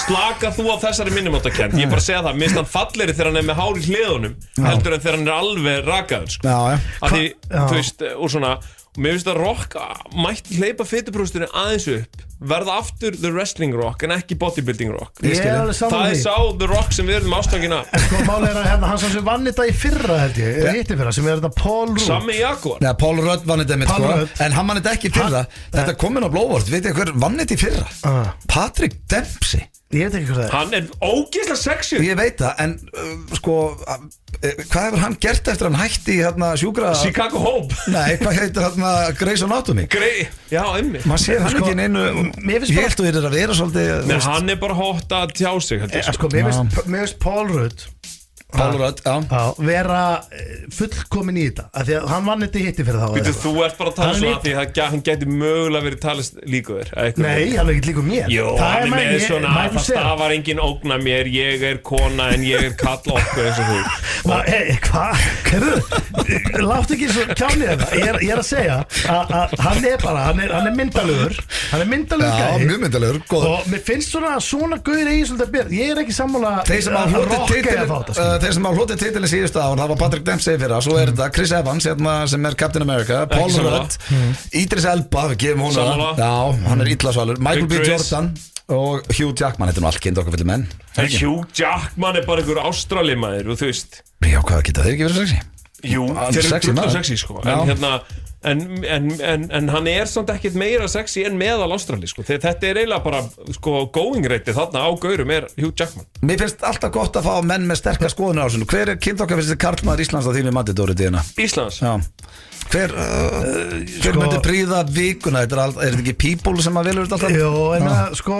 slaka þú á þessari minnumáttakend Ég er bara að segja það, minnst hann falleri þegar hann er með hár í hliðunum heldur en þegar hann er alveg rakaður sko.
Já, já.
Af því,
Já.
þú veist, og svona mér finnst að Rock mætti hleypa fytuprósturinn aðeins upp verða aftur The Wrestling Rock en ekki Bodybuilding Rock
Ég
skil
er
ég.
alveg saman
Það er
því
sá The Rock sem við erum ástangina
En sko máli er að hann sá sem vann þetta í fyrra held ég Hitti fyrra sem er þetta Paul Rudd
Sami Jaguar
Nei, Paul Rudd vann þetta mitt
Paul
sko
Rudd.
En hann vann þetta ekki í fyrra Þetta kom inn á blóvort, veit ég hver vann þetta í fyrra? Patrick Dempsey
Ég veit ekki hvað það er
Hann er ógeðslega sexy
Ég veit það, en sko hvað hefur hann gert eftir hann hætti í hérna sjúkra
Chicago Hope
Nei, hvað heitir hérna Grey's Anatomy?
Grey, já, einmitt
Maður sér hann
Sko,
ekki í neinu
mér finnst
Ég
bara-
held þú er að vera svolítið þú
Nei,
veist,
hann er bara hótt að tjá sig held ég, sko.
Sko, mér finnst Paul Rudd
Paul Rudd, já
vera fullkomin í þetta af því að hann vann þetta í hitti fyrir þá
Býtu,
eða
þú ert bara að tala
Hann er
svona
líka-
því að hann gæti mögulega verið talist líka þér
Nei, hann er ekki líka mér
Jó,
Það
hann er með
ég-
svona
maður
það
segja.
stafar engin ógna mér, ég er kona en ég er kall okkur eins og þú
Hvað? Herðu, láttu ekki svo kjánið þetta Ég er að segja að hann er bara hann er myndalegur Hann er myndalegur
Já,
gæi
mjög myndalegur, góð
Og mér finnst svona gauðir eigi svolítið að byrja Ég er ekki sammála
Þeir sem hafa hlotið
Rock eigi að fá þetta, sko.
þeir sem hafa hlotið titilin síðustu ár það var Patrick Dempsey fyrra, svo er þetta Chris Evans hérna, sem er Captain America, Paul
Ekki sammála.
Rudd Idris Elba, við gefum hún
Sammála.
Já, hann er illasvalur, Michael B.
Big Chris.
Jordan og Hugh Jackman, þetta er nú allt kind okkar fyrir menn
En Hugh Jackman er bara einhver ástralimaður og þú veist
Já, hvað geta þeir ekki verið sexy?
Jú,
Hann er
þeir eru
sexy
gull og
maður.
sexy sko
Já.
En hérna En hann er samt ekkert meira sexy en meðal ástrali sko Þegar þetta er eiginlega bara sko going rate þarna á gaurum er Hugh Jackman
Mér finnst alltaf gott að fá menn með sterkar skoðunar á þessu Hver er kind okkar fyrir karlmaður Íslands á þínu mati, Dóri Díðina?
Íslands
Já Hver myndi príða vikuna? Er þetta ekki people sem að velur þetta alltaf?
Jó, en sko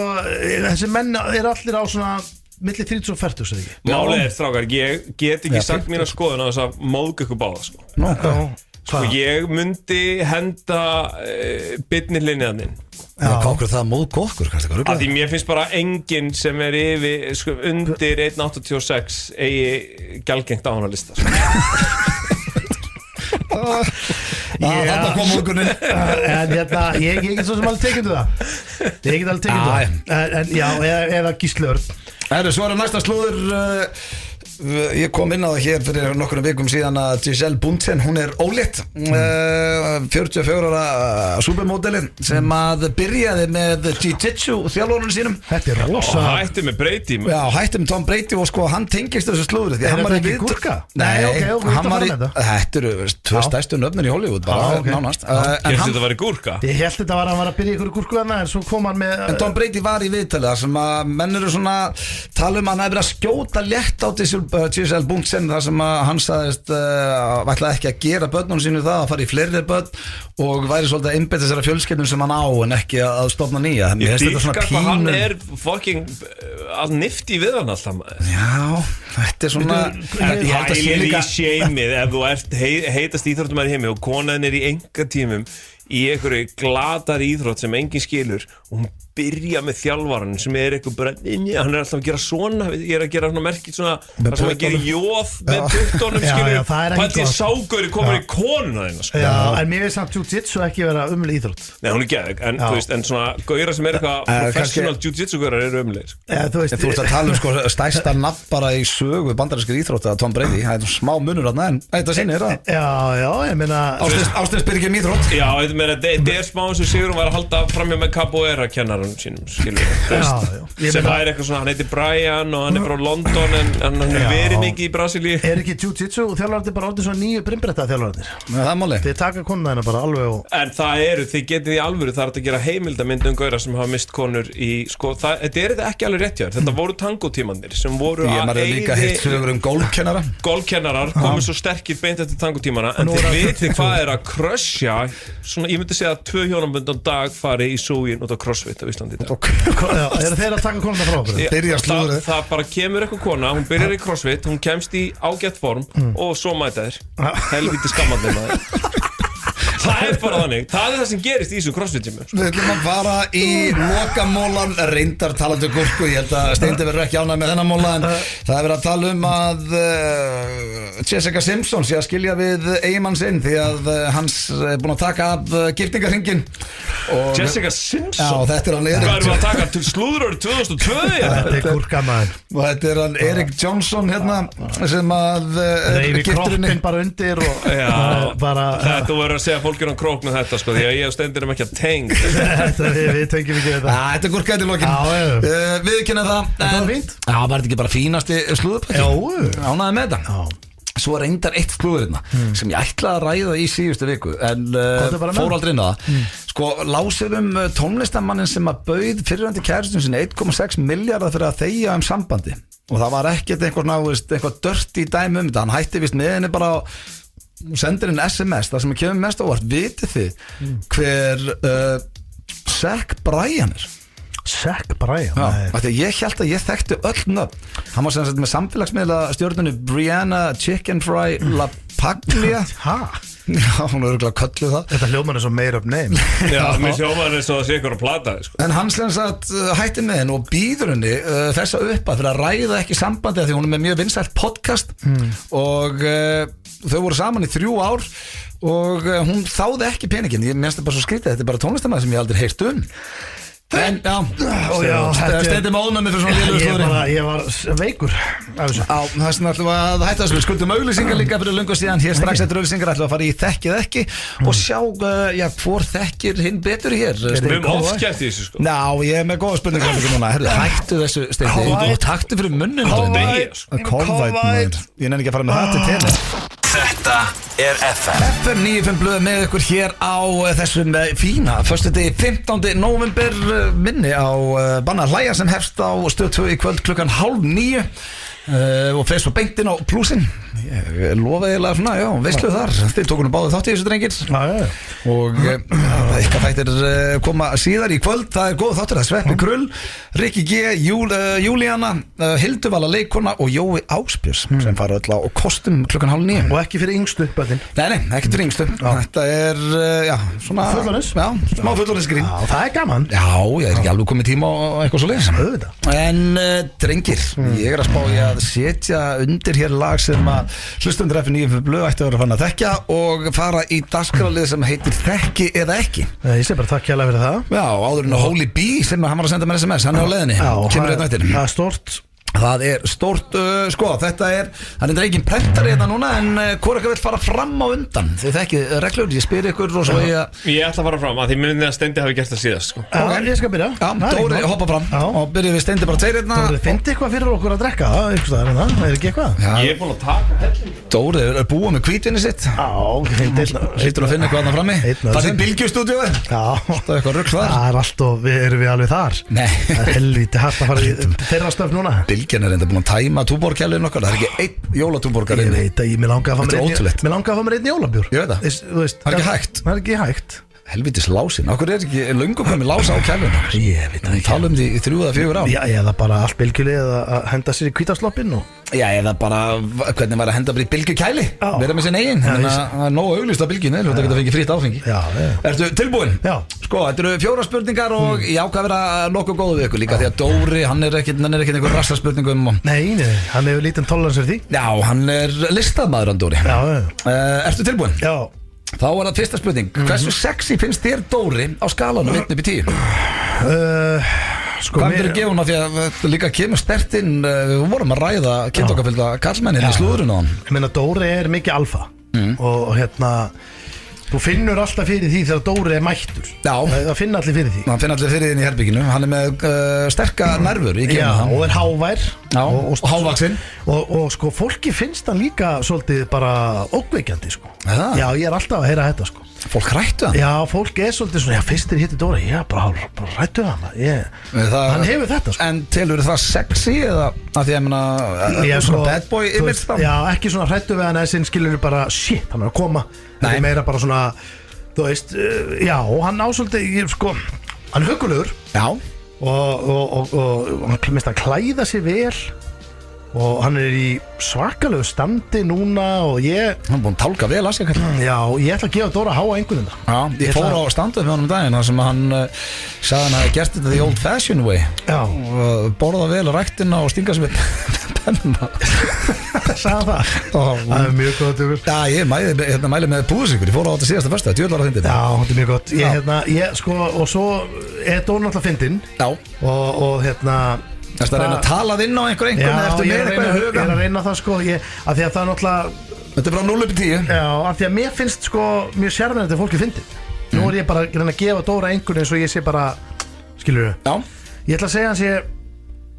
þessi menn er allir á svona milli 30 og 40 segir ég
Málið er, strákar, ég get ekki
Já,
sagt mína skoðun á þess að móðga ykkur báða sko.
Nú, hvað?
Sko ég myndi henda Birni Linniðaninn
Kókur það móð kókur
Af því mér finnst bara enginn sem yfir sko, undir 1.86 eigi gjaldgengt á hana lista
Þetta kom móðgunni
En ég get svo sem alveg tekið það Ég get alveg tekið það En já, eða Gísli Örn
Svo næsta slúður Ég kom inn á það hér fyrir nokkrum vikum síðan að Giselle Bundchen, hún ólétt 44 ára supermodeli sem að byrjaði með jiu-jitsu þjálfurinn sínum
Þetta rosa
Hætti með Brady
Já, hætti með Tom Brady og sko hann tengist þessu slúður því hann var
ekki gúrka?
Nei, hann var
Þetta
eru tvö stærstu nöfnir í Hollywood bara nánast
Hérstu þetta var í gúrka?
Ég held þetta var að hann var að byrja ykkur gúrku en svo kom hann með
En Tom Brady var í viðtali sem að menn eru svona tala hann hefur verið að skjóta létt á Giselle Bundchen þar sem að hann sagðist ætlaði ekki að gera börnunum sínu það að fara í fleiri börn og væri svolítið að einbeita þessara fjölskyldum sem hann á en ekki að stofna nýja
Ég dýrka hvað hann fucking að nifti við hann alltaf
Já, þetta svona
Hælir í sjeimið ef þú ert heitast íþróttumæður í heimi og konan í engatímum í einhverju glatar íþrótt sem enginn skilur og hún byrja með þjálfaran sem eitthvað bara hann alltaf að gera svona ég að gera svona merkitt svona það sem að gera jóð með puttunum skilur pætti ságöri komur í konuna þína sko.
Já, en mér veist samt jiu-jitsu ekki vera umlega íþrótt
Nei, hún geðug, en þú veist, en svona gauðra sem eitthvað professional jiu-jitsu gauðrar umlega sko.
Þú veist að tala sko stærsta nafn bara í sögu bandarískir íþrótt að Tom Brady, það smá munur þarna en þetta sinni
Já, ég meina
Ástin spyr ekki íþrótt
Já, þetta smá eins og Sigurinn var að halda framjá með capoeira kennaranum sínum sem það eitthvað svona, hann heitir Brian og hann frá London en hann verið mikið í Brasilíu
ekki jiu-jitsu þjálfararnir bara orðið svona nýju brimbretta þjálfararnir
það er máli
þið taka konuna þeirna bara alveg
en þið getið í alvöru það að gera heimildamynd gauðra sem hafa mist konur í sko, þetta ekki alveg rétt hjá þér þetta voru tangotímanir sem voru
að líka heilt sögur
golfkennarar komið svo sterkir beint eftir tangotímana en þið vitið hvað að crushja svona, ég myndi segja að 2 hjónabönd á dag fari í súgin út á CrossFit á Íslandi í dag
Eru þeir að taka konuna frá okkur?
Það bara kemur eitthvað kona, hún byrjar í CrossFit, hún kemst í ágætt form og svo mæta þér helviti skammarnir maður Það bara þannig, það það sem gerist í þessu CrossFit-tímu
Við ætlum að fara í lokamólan reyndar talandi gúrku, ég held að Steindi verður ekki ánægð með þennan móla en það verið að tala að Jessica Simpson sé að skilja við eiginmann sinn því að hans búinn að taka af giftingarhringinn
Jessica Simpson?
Já, þetta hann Erik
Hvað erum við að taka til slúður árið 2002?
Þetta gúrka maður
Og þetta hann Erik Johnson hérna sem að
reyfi kroppin bara undir og
Þetta verður að segja fólk hann krók með þetta sko, því að ég og Steindi erum ekki að teng
Við tengjum ekki þetta
Þetta gúrka í lokin Við kynna það
Það var fínt
Já, var þetta ekki bara fínasti slúðupakki? Ánæði með þetta Svo reyndar eitt slúður sem ég ætlaði að ræða í síðustu viku en fór aldrei inn á það Sko, lásið tónlistamannin sem að bauð fyrirvændi kæristun sinni 1,6 milljarðar fyrir að þegja sambandi og það var ekkert eitthvað dirty dæmi þetta hann hætti vist með henni bara sendir inn SMS, það sem kemur mest ávart vitið þið hver Zach Bryan
Zach Bryan?
Já, ég held að ég þekkti öll nöfn hann var sem sagt með samfélagsmiðla stjórnunni Brianna Chicken Fry LaPaglia Já, hún er örugglega kölluð það
Þetta hljómar er svo made up name
Já, mér hljómar er svo að sé ykkur að plata sko.
En hann sem sagt hætti með henni og býður henni þessa uppa fyrir að ræða ekki sambandi því hún er með mjög vinsælt podcast og þau voru saman í 3 ár og hún þáði ekki peningin ég minnst það bara svo skrítið, þetta er bara tónlistamæður sem ég aldrei heyrt En Steindi móðnami fyrir svona liður slúðri
Ég var veikur
Það er svona alltaf að hætta þessu Við skuldum auglýsingar líka fyrir löngu síðan Hér strax eftir auglýsingar ætlum við að fara í þekkið ekki og sjá hvor þekkir hinn betur hér
Við erum oft gert í þessu sko
Já, ég er með góða spurningar Hættu þessu Steindi og taktu fyrir munnin Kolvæt Ég nenni ekki að fara með það til tele
Þetta er FM
95 blöð með ykkur hér á þessum fína föstudegi 15. nóvember minni á Banna að hlæja sem hefst á Stöð 2 í kvöld klukkan 8:30 og fer svo beint inn á Plúsin Ég lofa eiginlega svona, já, veistlu þar Þið tókunum báðu þátt í þessu drengir Og eitthvað þættir koma síðar í kvöld Það góð þáttur, það Sveppi Krull Rikki G, Júlíana Hildur Vala leikona og Jói Ásbjörns sem fara öll á kostum 8:30
Og ekki fyrir yngstu börnin
Nei, ekki fyrir yngstu Þetta já, svona
Fullorðins.
Já, smá fullorðinsgrín
Já, það gaman
Já, ég ekki alveg komið tíma á eitthvað svo leiðis En drengir, ég að spá ég að setja undir hér lag sem að hlustundur F9 blöð ætti að vera fann að þekkja og fara í dagskrálið sem heitir Þekki eða ekki
Ég sé bara takk hérlega fyrir það
Já, áður en Holy Bee sem hann var að senda mér SMS, hann er á leiðinni kemur einn eftir
Það stort
Það stórt, sko, þetta það er engin prentari hérna núna en hvort ekki vil fara fram á undan þið þekkið reglur, ég spyr ykkur og svo ég
ætla að fara fram, að því myndið að Steindi hafi gert það síðast sko.
Ég skal byrja
Dóri hoppa fram og byrjuð við Steindi bara tveir hérna
Dóri, finnst eitthvað fyrir okkur að drekka ekki eitthvað?
Ég er búin að taka helling
Dóri er búið með hvítvinni sitt Hittur að finna eitthvað annað frammi Það er Bylgjustúdíói Það er eitthvað rugl þar
Það er alltaf, erum við alveg þar Það er helviti hægt að fara í þeirra stöf núna
Bylgjan er enda búin að tæma túborkjælinn okkar Það er ekki einn jólatúborgar
Ég veit að mér langaði að fá mér einn jólabjór
Ég veit það Það er ekki hægt Helvitis lásin, okkur er ekki löngu komið lása á kæluna
Ég veit það ekki
Tala því í 3 eða 4 ár
Já, eða bara allt bylgjulið að henda sér í hvítasloppinn
Já, eða bara, hvernig var að henda bara í bylgjukæli Verða með sinn eigin Þannig að það er nógu auglýst á bylgjunni Þú geta fengið frýtt áfengi Ertu tilbúin?
Já
Sko, þetta eru 4 spurningar og ég ákvað að vera nokkuð góðu við ykkur líka Því að Dóri, hann er ekkert einhver rassaspurningum
Nei, hann hefur lítinn tolerans fyrir því
Já, hann er listamaður, hann Dóri Ertu tilbúin?
Já
Þá er það fyrsta spurning Hversu sexy finnst þér Dóri á skalanum 1 upp í 10? Hvað er að gefa húnna því að þetta líka kemur sterkt inn Við vorum að ræða kynntokafylgda kallmennin í slúðurinn á hann
Ég meina Dóri er mikið alfa og hérna þú finnur alltaf fyrir því þegar Dóri er mættur það finna allir fyrir því
hann finna allir fyrir því í herbygginu hann er með sterka nervur í
og er hávær
og hávaxinn
og sko fólki finnst hann líka svolítið bara ókveikjandi sko já ég er alltaf að heyra þetta sko
fólk hrættu hann
já fólk er svolítið svona já fyrstir hitti Dóri já bara hrættu hann hann hefur þetta sko
en telur það sexy eða að því að ég svona bad boy image þá
já ekki svona hrættu við hann eða sinn skilur bara shit hann er að koma það er meira bara svona þú veist já hann ásvöldi sko hann er huggulegur
já
og hann minnst að klæða sér vel og hann er í svakalegu standi núna og hann
er búin að tálka vel að sig
já, ég ætla að gefa Dóra háa einhvernum
já, ég fór á standuð með honum daginn þar sem hann sagði hann að gert þetta the old fashion way
já
og borða vel ræktina og stinga sem penna
sagði það er mjög gott
já, ég mæli með búðsikur ég fór á þetta síðasta fyrsta, djúðlar að fyndin
já, þetta er mjög gott ég sko, og svo er Dóra náttúrulega fyndin
já
og hérna
Það er að reyna að tala þinn á einhvern
já, ég er að reyna það sko af því að það er náttúrulega
þetta er frá 0 upp í 10
já, af því að mér finnst sko mjög sérmennandi fólki fyndið nú er ég bara að reyna að gefa Dóra einhvern eins og ég sé bara skilur
já
ég ætla að segja hans ég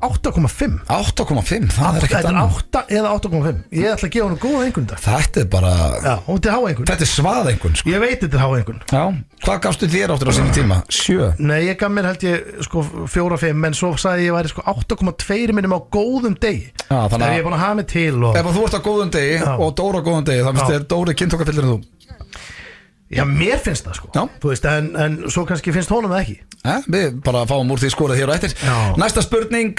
8,5
8,5, það er ekkert
annað þetta er 8,8,5 ég ætla að gefa hann góða einhvern dag
þetta er bara
já, og þetta er háa einhvern
þetta er svað einhvern sko.
ég veit þetta er háa einhvern
já, hvað gafstu þér áttur á sínum tíma? 7?
Nei, ég gaf mér held ég sko 4,5 en svo sagði ég væri sko 8,2 minnum á góðum degi
já, þannig
að ég er búin að hafa mig til og
ef þú ert á góðum degi og Dóra á góðum degi þá finnst þér Dóri kynntokafyllir en þú
já, mér finnst það sko þú veist, en svo kannski finnst honum það ekki
við bara fáum úr því skorað hér og eftir næsta spurning,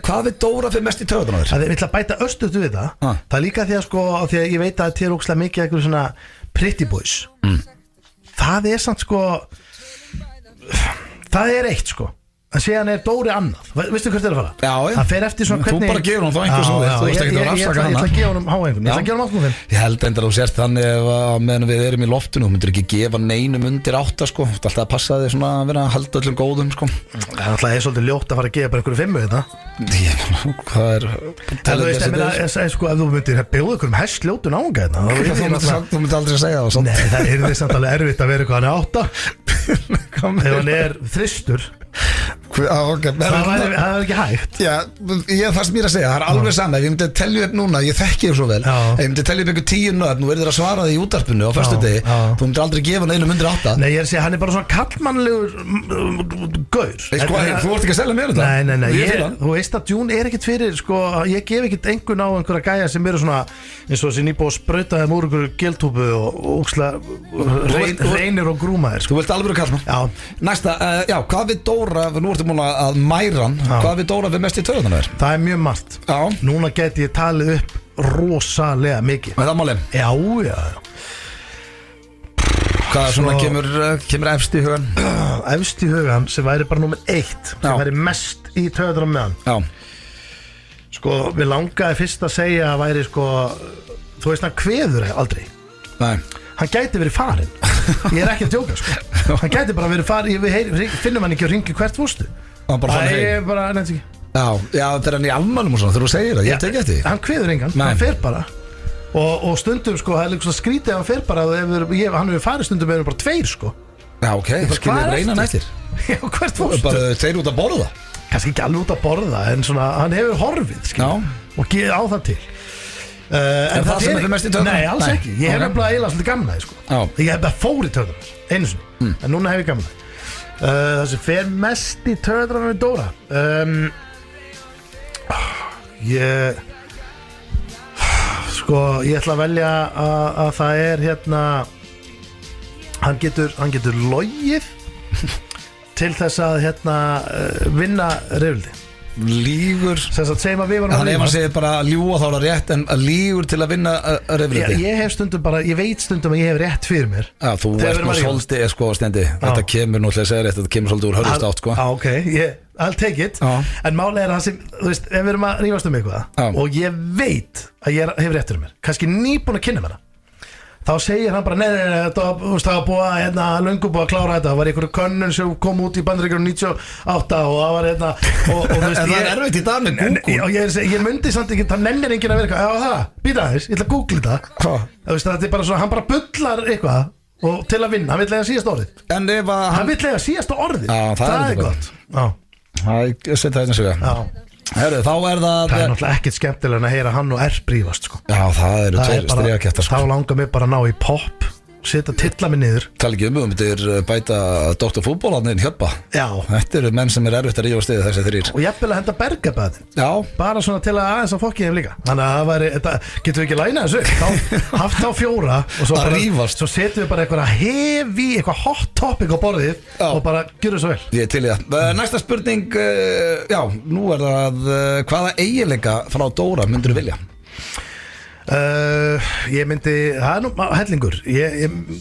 hvað við Dóra fyrir mest í töðunar þér?
Ég ætla að bæta östutu við það það er líka því að sko, því að ég veit að þetta er ókslega mikið eitthvað svona pretty boys það er samt sko það er eitt sko en síðan er Dóri annað, veistu hvert er að fara?
Já,
það fer eftir svona hvernig
þú bara gefur hann þá einhver sem þú veist ekki að rafsaka hana
ég ætla að gefa hann háa einhvern, ég ætla að gefa hann 8,5
ég held endur að þú sérst þannig að meðan við erum í loftinu þú myndir ekki gefa neinum undir 8 sko, þú ert alltaf að passa þig svona að vera að halda öllum góðum sko
það er alltaf svolítið ljótt að fara að gefa bara einhverju 5 þetta
hvað er
sko, ef þú myndir bjóða einhverjum hestljótun ánga
þú myndir aldrei segja það
nei, það er því samt alveg erfitt að vera eitthvað hann er 8 ef hann er þristur Það er ekki hægt.
Já, það sem ég er að segja, það er alveg sama. Ef ég myndi að tellja upp núna, ég þekki þér svo vel. Ef ég myndi að tellja upp einhver 10 nöfn og verður að svara því í útvarpinu á föstudegi, þú myndir aldrei gefa neinum undir 8.
Nei, ég er að segja, hann er bara svona kallmannlegur gaur.
Þú ert ekki að selja mér þetta.
Nei, þú veist að Dune er ekkert fyrir, sko, ég gef ekkert engun á einhverja gæja sem eru svona, eins og þessi nýbúið að sprauta þeim úr einhverju geltúpu og reynir og grúmaðir.
Þú vilt alveg kallmann.
Já.
Næsta, hvað við Dóra, nú ertu múin að mæra hann, hvað við Dóra við mest í taugarnar er?
Það er mjög margt.
Já.
Núna geti ég talið upp rosalega mikið.
Og það máli?
Já.
Hvað svona kemur efst í hugan?
Efst í hugan sem væri bara númer 1, sem væri mest í taugarnar með hann.
Já.
Sko, við langaði fyrst að segja að væri, sko, þú veist, hann kveður aldrei.
Nei.
Hann gæti verið farinn. Ég er ekki að djóka, sko. Hann gæti bara verið farinn. Við finnum hann ekki að ringi hvert fórstu. Ég er bara, nefnt ekki.
Já, þetta er hann í almannum og svona, þegar þú segir það, ég tek eftir því.
Hann kveður engan, hann fer bara. Og stundum, sko, það er líka svona skrítið að hann fer bara. Hann hefur farið stundum með hann bara 2, sko.
Já, ok, skiljið reyna hann eftir.
Já, hvert fórstu?
Bara þeir út að borða.
Kannski ekki alveg út að borða, en svona, hann hefur horfið, skilja, og gefið á það til. En
það sem er mest í töðunar?
Nei, alls ekki. Ég hef nefnilega eiginlega svolítið gaman að því, sko. Ég hef bara fór í töðunar, einu sinni, en núna hef ég gaman að því. Það sem fer mest í töðunar með Dóra, ég ætla að velja að það er hérna, hann getur logið til þess að hérna vinna reyfildi.
Lígur.
Segjum að við varum
að lífa. Þannig ef hann segir bara að ljúga þá er það rétt, en að lígur til að vinna reyfildi.
Ég hef stundum bara, ég veit stundum að ég hef rétt fyrir mér.
Já, þú ert nú svolítið, sko, Steindi. Þetta kemur nú til að segja rétt, þetta kemur svolítið úr hörðust átt, sko.
Ok, I'll take it. En máli er það sem, þú veist, ef við erum að rífast eitthvað og ég veit að ég hef rétt fyrir mér, kannski nýbúin að kynna mér það, þá segir hann bara, nei, það var búið að löngu búið að klára þetta. Það var einhverju könnun sem kom út í Bandaríkjunum 98 og það var og þú veist,
það er erfitt í dag með Google.
Og ég myndi samt ekki, það nennir enginn að vera það, býta aðeins, ég ætla að googla þetta. Þú veist, þetta er bara svona, hann bara bullar eitthvað og til að vinna, hann vill eiga síðasta orðið.
En ef að
hann vill eiga síðasta orðið. Það er gott.
Það setja þetta sig. Herru, þá er það
er náttúrulega ekkert skemmtilega að heyra hann og brífast, sko.
Já, það eru tveir stríðakettar, sko.
Þá langar mig bara að ná í pop, setja titla mig niður.
Tala ekki þetta er bæta Dr. Fútból hann inn Hjöppa.
Já.
Þetta eru menn sem er erfitt að rífa stiði þessi 3.
Og jafnvel að henda Bergabæðin.
Já.
Bara svona til að aðeins að fokki þeim líka. Þannig að það væri, getum við ekki lænað þessu. Haft á 4 og svo bara rífast. Svo setjum við bara eitthvað hot topic á borðið og bara gjörum svo vel.
Ég til í það. Næsta spurning, já, nú er það hvaða eiginleika frá Dóra myndirðu vilja?
Ég myndi, það er nú hellingur.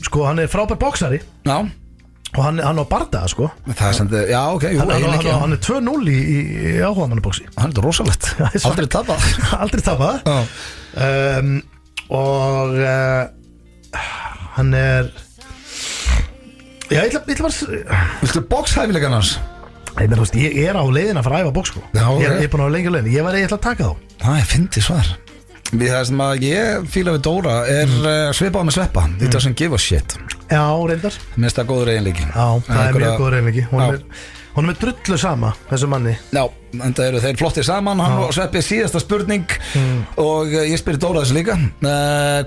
Sko, hann er frábær boksari. Já. Og hann á bardaga, sko.
Það er samt, já, ok,
hann er 2-0 í áhugamannabóksi.
Hann er rosalegt. Aldrei tapað.
Aldrei tapað. Og hann er, já, ég ætla bara. Viltu
bokshæfileikan hans?
Ég er á leiðina að fara að æfa boks, sko. Ég er búin að lengi á leiðin. Ég ætla að taka þá.
Það er fyndið svar. Það sem að ég fíla við Dóra er svipað með Sveppa. Þetta sem give a shit.
Já, reyndar.
Mér finnst það góður eiginleiki.
Já, það er mjög góður eiginleiki. Hún er með drullu sama, þessu manni.
Já, en það eru þeir flottir saman. Hann og Sveppi síðasta spurning og ég spyrir Dóra þessu líka.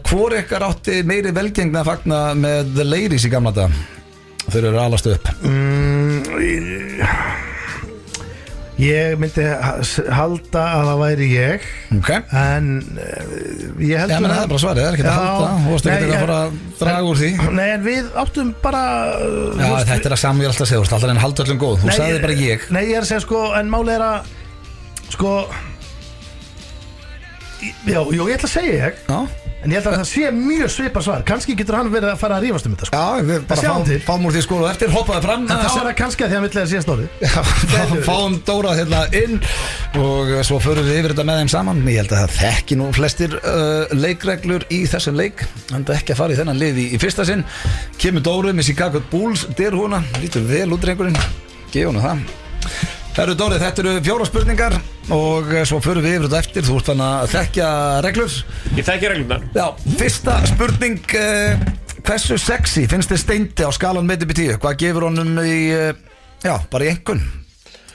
Hvor ykkar átti meiri velgengni að fagna með The Ladies í gamla dag? Þeir eru alast upp.
Ég myndi halda að það væri ég. En ég held
að það er bara svarið, það er ekki að halda. Þú varst ekki að fara að draga úr því.
Nei, en við áttum bara.
Já, þetta er að saman ég alltaf segja. Þú ert alltaf en halda öllum góð. Þú sagði bara ég.
Nei, ég er að segja, sko, en málið er að, sko, já, ég ætla að segja ég. Já. En ég held að það sé mjög svipað svar. Kannski getur hann verið að fara að rífast þetta, sko.
Já, við bara fáum úr því sko og eftir hoppaði fram.
En þá er það kannski að því að hann vill að síðast orðið.
Já, fáum Dóra hérna inn og svo förum við yfir þetta með þeim saman. Ég held að það þekki nú flestir leikreglur í þessum leik. Hann er ekki að fara í þennan lið í fyrsta sinn. Kemur Dóri með Chicago Bulls derhúna. Lítur vel út drengurinn. Gefa honum það. Herru Dóri, þetta eru 4 spurningar og svo förum við yfir þetta eftir. Þú ert þannig að þekkja reglur.
Ég þekki reglurnar.
Já, fyrsta spurning, hversu sexy finnst þið Steindi á skalan 1-10? Hvað gefur honum í, já, bara í einkunn?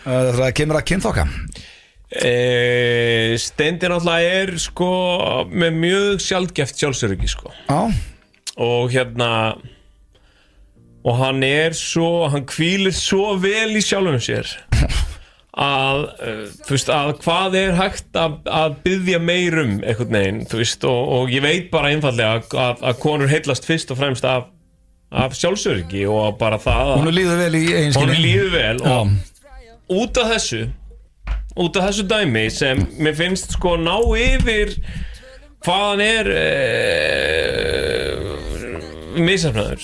Það kemur að kynþokka
Steindi náttúrulega sko með mjög sjaldgæft sjálfsöryggi sko. Og og hann hann hvílir svo vel í sjálfum sér að hvað hægt að biðja meir einhvern veginn, og ég veit bara einfaldlega að konur heillast fyrst og fremst af sjálfsöryggi og bara það að
hún líður vel í eiginskilni.
Hún líður vel og út af þessu dæmi sem mér finnst sko ná yfir hvað hann misjafnaður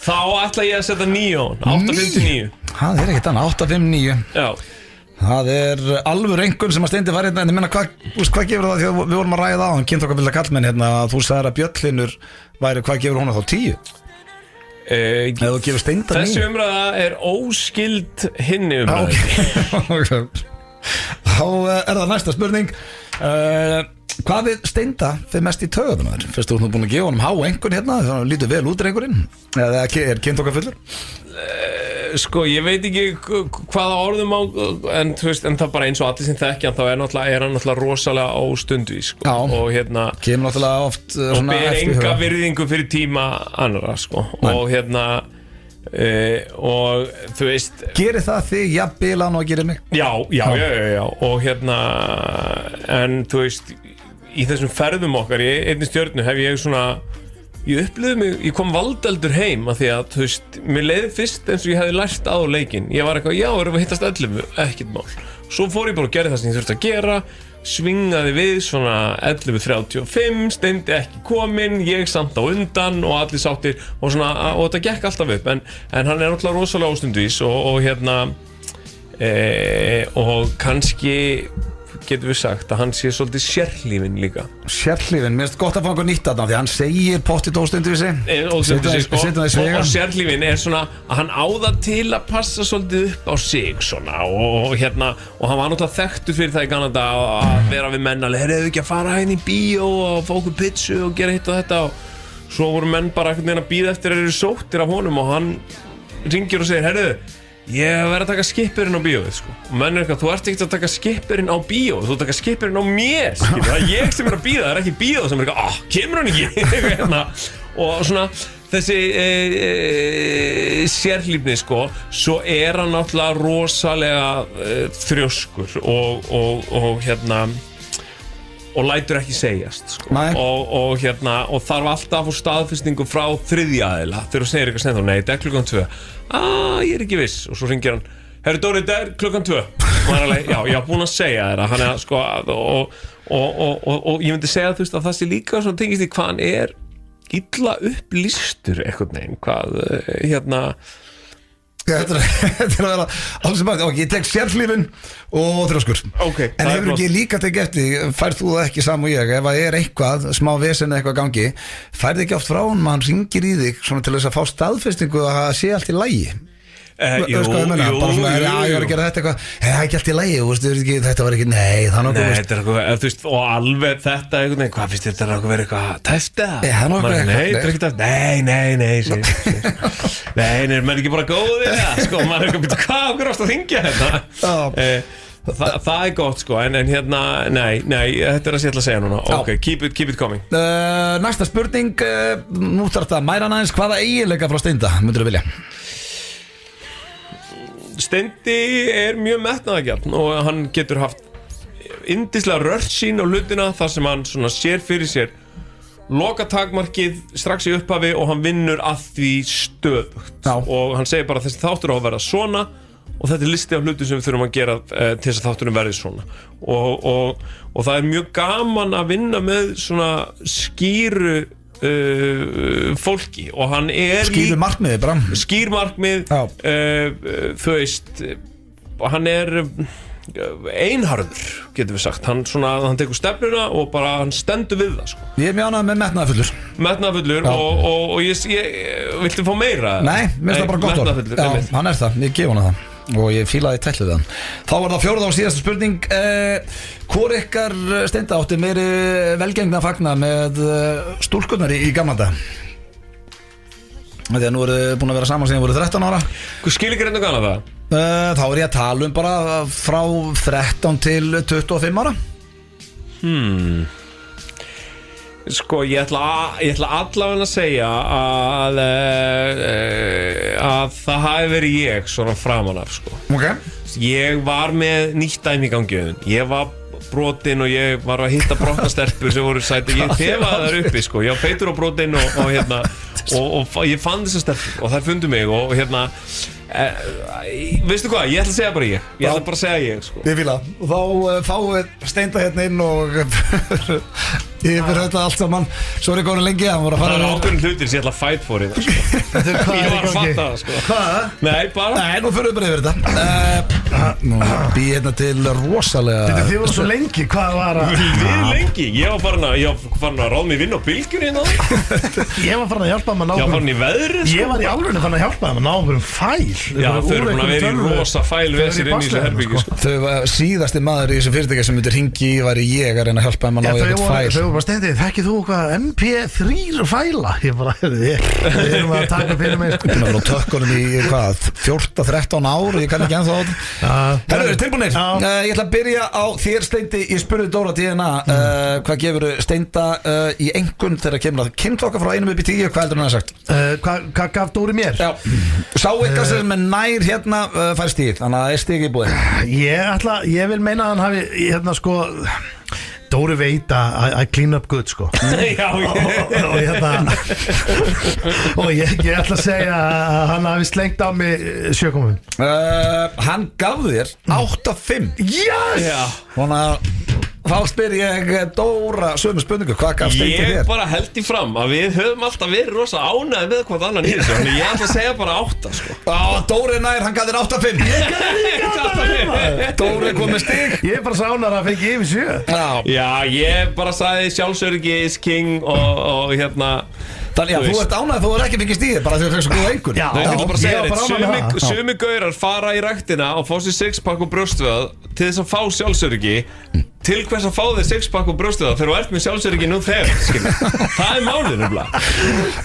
þá ætla ég að setja 9 á hann 8.59.
Það ekkert annað 8.59.
Já.
Það alvöru einhvern sem að Steindi var hérna, en ég meina hvað gefur það, því að við vorum að ræða á hann kynþokkabilda kallmenn hérna, að þú sagðir að Bjöllinur væri, hvað gefur hún þá 10? Eða þú gefur Steindi 9?
Þessi umræða óskild hinni umræða.
Þá það næsta spurning. Hvað við Steinda fyrir mest í taugarnar? Fyrst þú búin að gefa honum há einhvern hérna, þannig að lítur vel út drengurinn, eða kynþokkafullur?
Sko, ég veit ekki hvaða orðum á, en það bara eins og allir sem þekkja þá hann náttúrulega rosalega óstundvís sko. Og
kemur náttúrulega oft
og ber enga virðingu fyrir tíma annara sko. Og og þú veist
gerir það þig jafnbilan og gerir mig?
Já og en þú veist í þessum ferðum okkar í einni stjörnu hef ég ég upplifði mig, ég kom valdeldur heim að því að þú veist, mér leiði fyrst eins og ég hefði lært á leikinn, ég var eitthvað, já, erum við hittast 11, ekkert mál, svo fór ég bara og gerði það sem ég þurfti að gera, svingaði við svona 11.35, Steindi ekki kominn, ég samt á undan og allir sáttir og þetta gekk alltaf upp, en hann náttúrulega rosalega óstundvís og kannski getum við sagt að hann sé svolítið sérhlífinn líka.
Sérhlífinn, mér finnst gott að fá einhver nýtt þarna því hann segir pottið óstundvísi
og sérhlífinn svona að hann á það til að passa svolítið upp á sig svona og hann var náttúrulega þekktur fyrir það í Kanada að vera við menn alveg, hefðu ekki að fara hérna í bíó og fá okkur pizzu og gera hitt og þetta og svo voru menn bara einhvern veginn að bíða eftir að eru sóttir af honum og hann ringir og segir, herðu, ég verð að taka skipperinn á bíóið sko. Og menn eitthvað, þú ert ekki að taka skipperinn á bíóið, þú taka skipperinn á mér skilur. Það ég sem að bíða, það ekki bíóið sem eitthvað, kemur hann ekki og svona þessi sérhlífni sko, svo hann náttúrulega rosalega þrjóskur og lætur ekki segjast sko. og þarf alltaf að fá staðfestingu frá þriðja aðila þegar þú segir eitthvað snett og nei, þetta klukkan 2 ég ekki viss og svo ringir hann herru Dóri, þetta klukkan 2 og hann alveg, já, ég haf búin að segja þér sko, og ég myndi segja þú veist að það sé líka svona tengist í hvað hann illa upplýstur eitthvað neginn, hvað
Þetta að vera alls sem að, ég tek sérhlífinn og þrjóskur en hefur ekki líka tekið eftir, færð þú það ekki saman og ég, ef það eitthvað smá vesen eða eitthvað gangi, færð ekki oft frá hann hann ringir í þig svona til þess að fá staðfestingu að það sé allt í lagi
Jú,
bara svona, já, ég var að gera þetta eitthvað það er ekki allt í lagi, þetta var ekki, nei þannig að
þetta eitthvað, þú veist, og alveg þetta eitthvað, hvað finnst þetta að vera eitthvað tæft eða? Nei, þetta er ekki tæft, nei, maður er ekki bara góð í það, sko, maður er ekki að byrja, hvað okkur ást að ringja þetta? Það er gott, sko, en nei, þetta að ég ætla að segja núna, ok, keep it coming.
Næsta spurning, nú þarf þetta að mæra aðeins, hvaða eiginleika frá Steinda myndir þú vilja?
Steindi mjög metnaðargjarn og hann getur haft yndislega rörsýn á hlutina þar sem hann svona sér fyrir sér loka takmarkið strax í upphafi og hann vinnur að því stöðugt og hann segir bara þessi þáttur á að vera svona og þetta er listi af hlutum sem við þurfum að gera til þess að þátturinn verði svona og það mjög gaman að vinna með svona skýru fólki og hann
skýr markmið bara
skýr markmið þú veist hann einharður getum við sagt hann tekur stefnuna og bara hann stendur við það sko.
Ég mjög ánægður með metnaðarfullur
og ég viltu fá meira?
Nei, mér finnst það bara gott orð já, hann það, ég gef hann það og ég fílaði tætluð hann þá var það 4. og síðasta spurning hvor ykkar Steinda átti meiri velgengna að fagna með stúlkurnar í gamla dag því að nú eru búin að vera saman síðan voru 13 ára
Hvað skil ekki reynda gana það?
Þá er ég að tala bara frá 13 til 25 ára
Sko, ég ætla allavega að segja að það hafi verið ég svona framan af, sko.
Ok.
Ég var með nýtt dæmi í gangi Ég var brotinn og ég var að hitta brottastelpur sem voru sæti Ég þefaði þar uppi, sko. Ég var feitur og brotinn og ég fann þessar stelpur og þær fundu mig og veistu hvað, ég ætla að segja bara ég ætla bara að segja ég, sko.
Ég fíla og þá fáið Steinda hérna inn og yfir þetta allt saman svo er ég góðin lengi hann voru að fara
Það ákveðin hlutir sem ég ætla að fight for það, sko. Ég var að fatta það, sko.
Hvað?
Nei,
nú fyrir við bara yfir þetta Nú býð hérna til rosalega
Þið voru svo lengi, hvað var að
Við lengi, ég var farin að ráða mig vinn á bylgjunni
Ég var farin að hjálpa maður
Ég var farin í veðrið,
Ég var í alveg farin að hjálpa maður ná einhverjum fæl
Já, þau eru búin að vera í rosa fæl við sér inn í þessu herbyggi, sko.
Þau var síðasti maður í þessu fyrirtæki sem myndir hringi væri ég að reyna að hjálpa þeim að ná eitthvað fæl
Þau voru bara Steindi, þekkið þú hvað MP3 fæla? Ég bara, við erum að taka fyrir mig
Ég var á tökkunum í hvað 14-13 ár, ég kann ekki ennþá á þetta Herru, tilbúinir Ég ætla að byrja á þér Steindi Ég spurði Dóra DNA hvað gefur Steinda í engun þegar kemur að kynntokka frá 1 upp í 10 hvað heldur hann að sagt?
Hvað gaf Dóri mér?
Já, sá eitthvað sem er nær hérna fær stíð, þannig að það er stíð í búið
Ég vil meina að hann hafi hérna sko Dóri veit að I clean up good, sko.
Já,
og ég ætla að segja að hann hafi slengt á mig 7,5.
Hann gaf þér 8,5.
Yes!
Já.
Þannig að þá spyr ég Dóra sömu spurningu, hvað gaf Steindi þér?
Ég bara held í fram að við höfum alltaf verið rosa ánægði með hvað annan í þessu. Þannig ég ætla að segja bara 8, sko.
Dóri nær, hann gaf þér 8,5.
Ég gaf þér 8,5.
Dóri kom með stig.
Ég er bara sánar að fengi yfir 7.
Já, ég bara sagði sjálfsöryggi is king og hérna.
Þannig að þú ert ánægð, þú er ekki fengið stíð bara því þú fengst svo góða einhvern.
Já, ég ætla bara að segja þér, sumi gaurar fara í ræktina og fá sér 6-pack og brjóstvöð til þess að fá sjálfsöryggi. Til hvers að fá þér 6-pack og brjóstvöð þegar þú ert með sjálfsöryggi nú þegar, skilja. Það er málið nefnilega.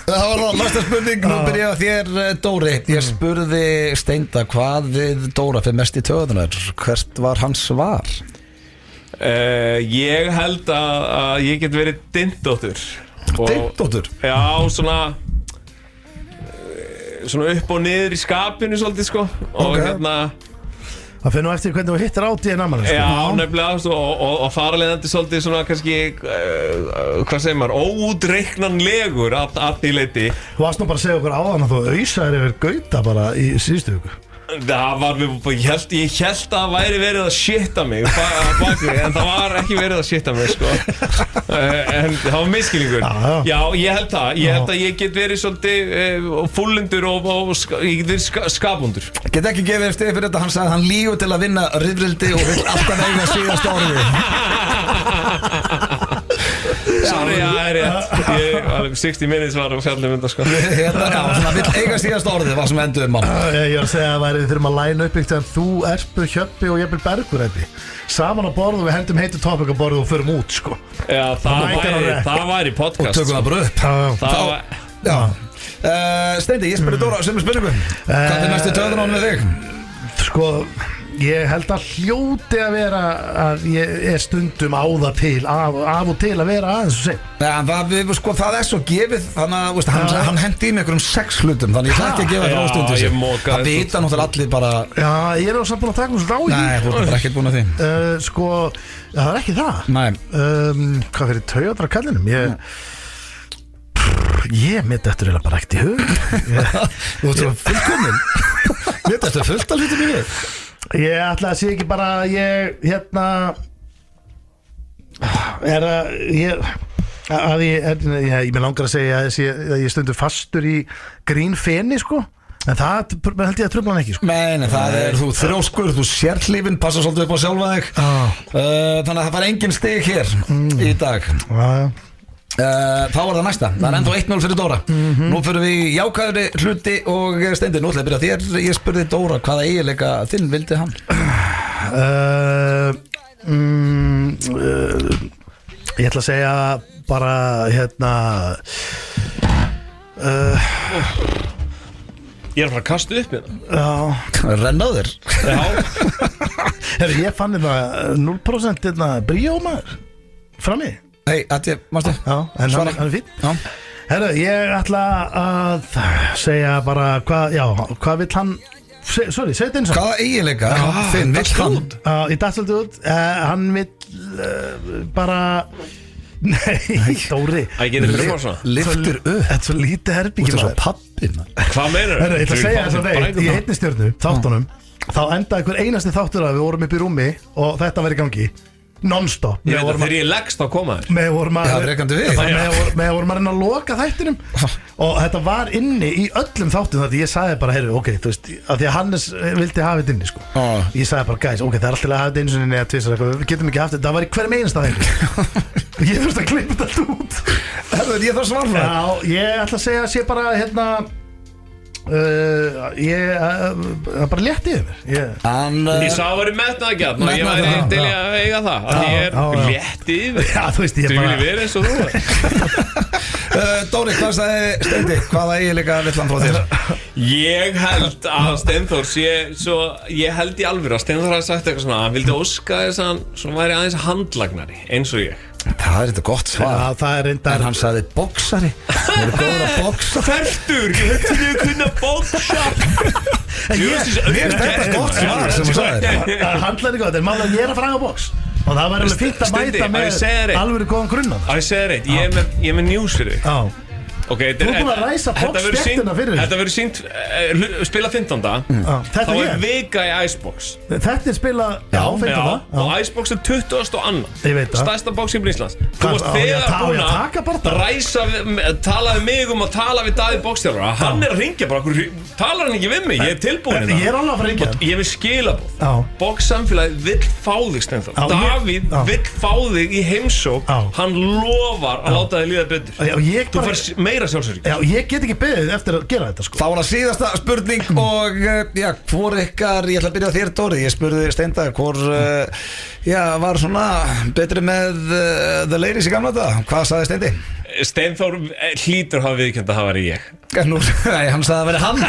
Það var það, næsta spurning, nú byrja þér Dóri. Ég spurði Steinda hvað við Dóra fyrir mest í töðunar. Hvert var hans svar?
Ég held að ég get verið Dindóttur.
Dindóttur?
Já, svona upp og niður í skapinu svolítið, sko. Og hérna
það fyrir nú eftir hvernig þú hittir á DNA-mann, sko.
Já, nefnilega, og þarlegandi svolítið svona kannski, hvað segir maður, óútreiknanlegur að því leyti.
Þú varst nú bara að segja okkur áðan að þú auðsaðir yfir Gauta bara í síðustu viku.
Það var, ég held að það væri verið að shitta mig baku, en það var ekki verið að shitta mig, sko. En það var miskilningur. Já, ég held að ég get verið svolítið fullindur og ég get verið skapundur.
Get ekki gefið eftir fyrir þetta, hann sagði að hann lígur til að vinna rifrildi og vill alltaf eiga síðast orðið.
Sorry, já, það er rétt. 60 minutes var á fjallum undan, sko.
Já, svona vill eiga síðast orðið, hvað sem endur mann.
Ég var að segja að við þurfum að læna upp eitt en þú, Erpu, Hjöppi og jafnvel Bergur saman á borðu og við hendum heitu topic á borðu og förum út, sko.
Já, það var í podcast.
Og tökum það bara upp. Steindi, ég spurði Dóra sem er spurningu. Hvað er næstu töðun ánum með þig?
Sko, ég held að hljóti að vera að ég er stundum á það til af og til að vera aðeins og segja.
Sko, það er svo gefið, þannig að hann hendi í mig einhverjum 6 hlutum, þannig ég ætla ekki að gefa það ástundu sig. Það vita náttúrulega allir bara. Já,
ég er náttúrulega búin að taka mér svo ráð í.
Nei, þú ert ekki búin að því.
Sko, það er ekki það.
Nei.
Hvað fyrir taugadra kallinum? Ég mitt eftir eða bara ekkert í hug.
Þú ert svo fullkominn. Mitt eftir fullt af hlutum í við.
Ég ætla að sé ekki bara ég mér langar að segja að ég stundur fastur í grín feni, sko. En það held ég að trufla hann ekki, sko.
Nei, það er þú þrjóskur, þú sérhlífin, passa svolítið upp á sjálfa þig. Þannig að það var engin stig hér í dag. Þá var það næsta, það er ennþá 1-0 fyrir Dóra. Nú fyrir við í jákvæðri hluti og Steindi, nú ætla ég að byrja þér. Ég spurði Dóra hvaða eiginleika þinn vildi hann?
Ég ætla að segja bara
Ég er að fara að kasta upp hérna.
Já.
Renna á þér.
Herri, ég fann þetta 0% bríó maður frammi.
Hei, Atti, mástu?
Já, en hann fín.
Já.
Herri, ég ætla að segja bara hvað vill hann segja þetta eins og
Hvaða eiginleika vill hann?
Í dagslöldu út hann vill bara Nei, Dóri
Það getur verið bara svona
Lyftur upp
Þetta er svo lítið herbyggi
Þú ert svo pappin
Hvað meinar
Ég ætla að segja þess að veit Í einni stjörnu, þáttunum Þá endaði hver einasti þáttur að við vorum upp í rúmi Og þetta var í gangi Non-stop
Ég veit að þegar ég leggst á koma þér
Við vorum að
Já, rekandi við
reyna að loka þættinum Og þetta var inni í öllum þáttum Þannig að ég sagði bara, heyrðu, ok, þú veist að því að Hannes vildi hafa þetta inni, sko Ég sagði bara, guys, ok, það er alltaf að hafa þetta einu sinni eða tvisar eitthvað Við getum ekki haft þetta, það var í hverjum einasta þætti Ég þurfti að klippa þetta allt út
Herðu, ég þarf svarfra
Já, ég ætla að segja að sé bara, það er bara létt yfir mér
Ég sá að vera metnaðargjarn og ég væri til að eiga það að ég er létt yfir
Já, þú veist, ég
Þú
bara
vilji vera eins og þú
Dóri, hvað sagði Steindi? Hvaða eiginleika vill hann frá þér?
Ég held að Steinþór sé svo, ég held í alvöru að Steinþór hafi sagt eitthvað svona hann vildi óska þess að hann svona væri aðeins handlagnari eins og ég
Það er þetta gott svar
Já, það er reyndar
En hann sagði boksari Það er góður að boksa
Fertur, ég held að ég kunna boksa
Mér er þetta gott svar sem hann sagði
Handlar ekki á þetta, en málega ég er að fræða box Og það var alveg fínt að mæta með alveg góðan grunn
Að ég segja reitt, ég er með news fyrir þig
Já
Okay,
Þú er búin að ræsa boxstjættina fyrir
Þetta verður sýnt spila 15. Þá er vika í Icebox
Þetta er spila, já, 15.
Og Icebox er 22.
Ég veit það
Stærsta boxing í Íslands Þú varst þegar búin að ræsa talaði mig að tala við Davíð boxstjálfara Hann er að ringja bara, talar hann ekki við mig Ég er tilbúin
Ég er alveg að fara að ringja
Ég vil skilabóð Boxsamfélagi vill fá þig Steinþór Davíð vill fá þig í heimsók Hann lofar að láta þig líða betur Þú fær meira sjálfsöryggi
Já, ég get ekki beðið eftir að gera þetta, sko
Þá var það síðasta spurning og já, hvor ykkar, ég ætla að byrja á þér Dóri Ég spurði Steinda hvor var svona betri með The Ladies í gamla þetta Hvað sagði Steindi?
Steinþór hlýtur hafa viðkjönd að hafa verið ég
Nei, hann sagði að vera hann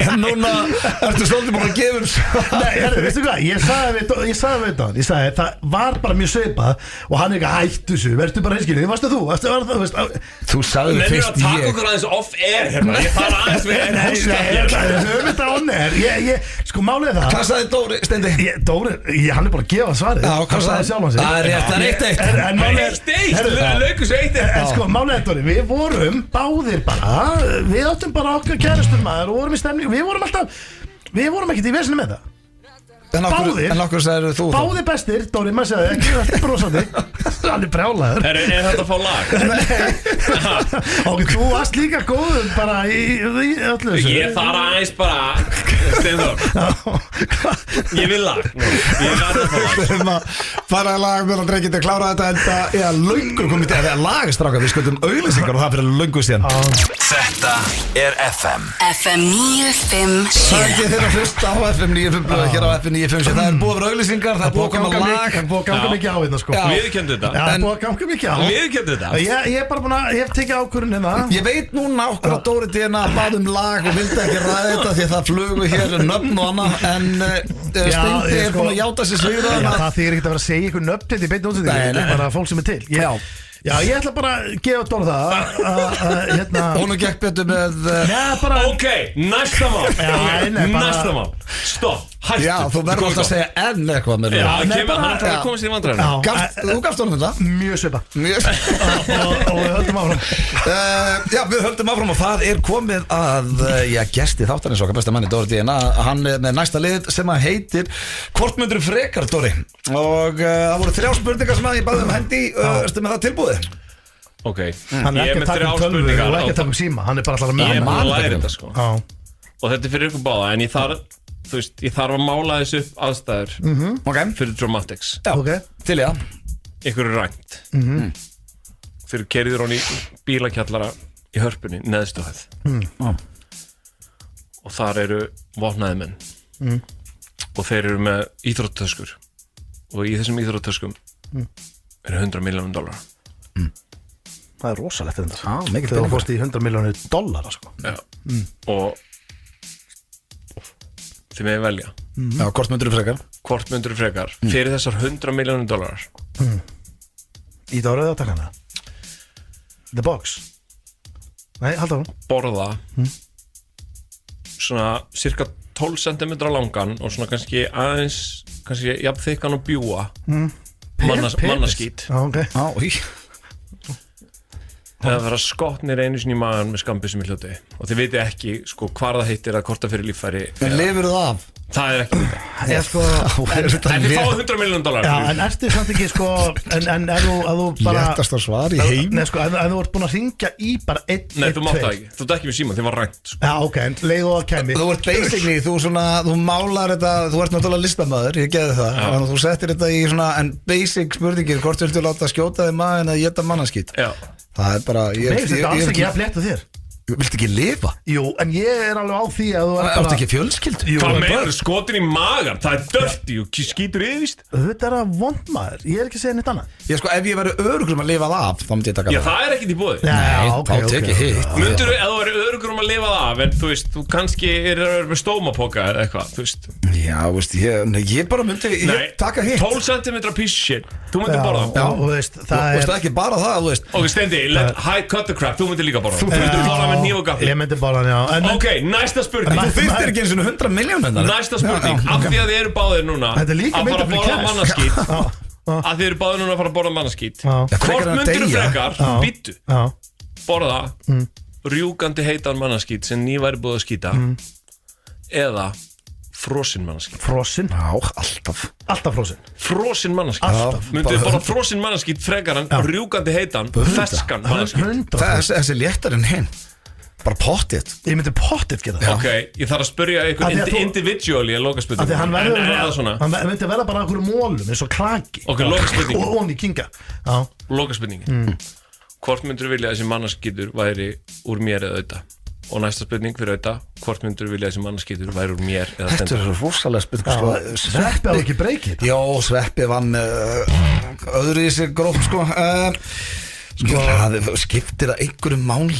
En núna ertu stoltið búin að gefa
Nei, herri, veistu hvað, ég sagði við hann Ég sagði, það var bara mjög svipað Og hann er ekki hættu þessu, verður bara hinskilin Því varstu þú,
Þú sagði
fyrst ég
ég
Nefnir að taka okkur aðeins off-air hérna Ég fara aðeins við
on-air Sko, málið það
Hvað sagði Dóri, Steindi?
Dóri, hann er bara að gefa svarið
Já, hvað sagði
sjálf hans
Það er rétt, það er 1-1
Laukus 1-1
Sko, málið Dóri, við vorum báðir bara Við áttum bara okkar kærustur maður Og vorum í stemning, við vorum ekkert í vesinu með það Báðir
En okkur sagði þú
Báðir bestir, Dóri, maður segði ekki Það er brosandi Hann er brjálaður
Er þetta að fá lag?
Og þú varst líka góður bara í öllu þessu
Ég þarf aðeins bara Steinþór Ég vil lag Ég verð að fá lag
Fara að lag meðan drengið að klára þetta enda ég að löngur komið til að það lagistráka við skuldum auglýsingar og það fyrir löngu síðan
Þetta er FM
FM 957
Það er ekki þeirra fyrst á FM 957 hér á FM 957 það er búið að vera auglýsingar það er búið að koma lag
Það er búið að ganga mikið á þetta sko
Viðurkenndu þetta
Það er búið að ganga mikið á
Viðurkenndu þetta
Ég er bara búin að, ég hef tekið ákvörðun hérna
Ég veit núna okkur að Dóri Díana baðum lag og vildi ekki ræða þetta því að það flugu hér nöfn og annað en Steindi er búin að játa sér svigra
Það þýr ekki að vera að segja ykkur nöfn til í beinni útsendingu bara fólk sem er til Já, ég ætla bara að gefa Dóra það hérna
Hún gekk betur með
Ok, næsta mál Næsta mál Stopp, hættu
Já, þú verður alltaf að segja enn eitthvað með
hann ætlar að koma sér í vandræðinu
Þú gafst honum þetta
Mjög svipa Og við höldum áfram
Já, við höldum áfram og það er komið að gesti þáttarins okkar besta manni Dóri Díana Hann er með næsta lið sem að heitir Hvort myndir frekar, Dóri Og það voru 3 spurningar sem að ég baði hendi Erstu með það tilbúið?
Ok,
Hann er ekki að taka um tölvu og ekki að taka um síma Hann er bara alltaf
Ég er
með
bara að læra þetta sko
Já.
Og þetta er fyrir ykkur báða En ég þarf að mála þessu upp aðstæður Fyrir Dramatics
Ok.
Til já
Ykkur er rænt Fyrir kerður hún í bílakjallara Í hörpunni, neðstu hæð Og þar eru vopnaði menn Og þeir eru með íþróttöskur Og í þessum íþróttöskum Eru $100 million
Það er rosalegt þetta
mikið
þegar þú fórst í $100 milljónir sko.
Já. Og þið megið velja
Já, hvort myndur þú frekar
fyrir þessar $100 milljónir
Í það rauða takkana The box Nei, halda hún
borða svona cirka 12 cm langan og svona kannski jafn þykkan og bjúa mannaskít
okay.
eða vera skotnir einu sinni í magan með skambissum í hluti og þið veitir ekki sko hvar það heitir að korta fyrir líffæri
En lifir það af?
Það er ekki
sko,
en þið fáið $100 milljónir
Já, en ertu samt ekki sko en ef þú bara
Léttast á svar í heim
Nei, sko, ef þú ert búin að hringja í bara 1,
Nei, þú mátt það ekki, þú ert ekki með síman, þið var rænt sko.
Já, ok, en leið og það kemi
Þú ert basically, þú málar þetta Þú ert náttúrulega listamæður, ég geði það Þannig að þú settir þetta í svona En basic spurningir, hvort viltu láta skjóta þig maðurinn eða éta mannaskít
Já.
Það er bara
Nei, þetta er alls ekki að flétta þér
Viltu ekki lifa?
Jú, en ég er alveg á því að þú ert
Áttu ekki fjölskyldu?
Hvað meður, skotin í magan, það er dirty og skítur yfirvist
Þetta er að vond maður, ég er ekki að segja neitt annað
Ég sko, ef ég væri örugur að lifa það af þá myndi ég taka
Já, það er ekkit í boði
Nei, þá tek ég hitt
Myndirðu, ef þú væri örugur að lifa það af en þú veist, þú kannski er með stómapoka eða eitthvað, þú veist
Já, veist, ég bara myndi taka hitt
12 cm piece shit, þú myndir borða
Já, þú veist, það
er ekki bara það, þú veist
Ok, Steindi, cut the crap, þú myndir líka borða Þú myndir borða með hníf og gafli
Ég myndi borða, já
Ok, næsta spurning
Þú þyrftir ekki eins og 100 milljónir
Næsta spurning, af því að þið eru báðir núna
Þetta er líka
að fara að borða mannaskít
Já.
að þið eru báðir núna að fara að borða mannaskít
Já.
Hvort myndir þú frekar, býttu
Já.
borða rjúkandi heitan mannaskít sem nýværi búið að skýta eða frosinn mannaskít
Frosinn?
Já, alltaf
frosinn mannaskít myndir þið borða frosinn mannaskít frekar en rjúkandi heitan ferskan mannaskít
Þessi léttar en hinn Bara pottitt
Ég myndi pottitt geta það
Ok, ég þarf að spurja ykkur individually að loka spurning
Hann
myndi
verða bara einhverju mólum eins og klaki
Ok, loka spurning
Og onni kinga
Loka spurning Hvort myndur þú vilja að þessi mannaskítur væri úr mér eða auðvitað? Og næsta spurning fyrir auðvitað Hvort myndur þú vilja að þessi mannaskítur væri úr mér eða
Þetta er svo rosalega spurning
Sveppi á ekki breykið
Já, Sveppi vann öðru í sig gróf skiptir það einhverju máli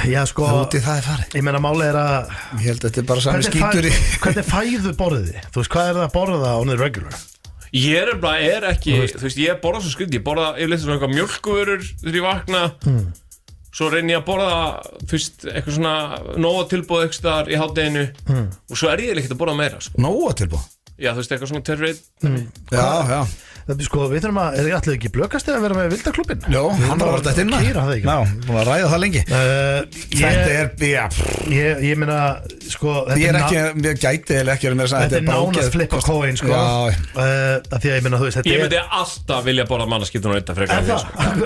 Já, sko
Það er farið
Ég meina máli er að
Ég held að þetta er bara sami skítur í
Hvernig fæðu borðið þið? Þú veist, hvað er það að borða on the regular?
Ég er ekki, þú veist, ég borða svo skrið Ég borða yfirleitt svona eitthvað mjölkuvörur þegar ég vakna Svo reyni ég að borða, þú veist, eitthvað svona nóga tilbúð eitthvað þar í hádeginu Og svo ég ekkert að borða meira sko.
Nóga tilbúð?
Já, þú veist, eitthvað svona terreit
Já
Sko, við þurfum að, er allir ekki blökast að vera með vildaklúbbin?
Jó, hann var að vera þetta inn með Já, búin að ræða það lengi Þetta er,
ég meina, sko
Ég er ekki, ég gæti eða ekki
Þetta er nánast flip of coin, sko Því að ég meina, þú veist, þetta er
Ég myndi alltaf vilja borða mannaskítun og eitthvað frekar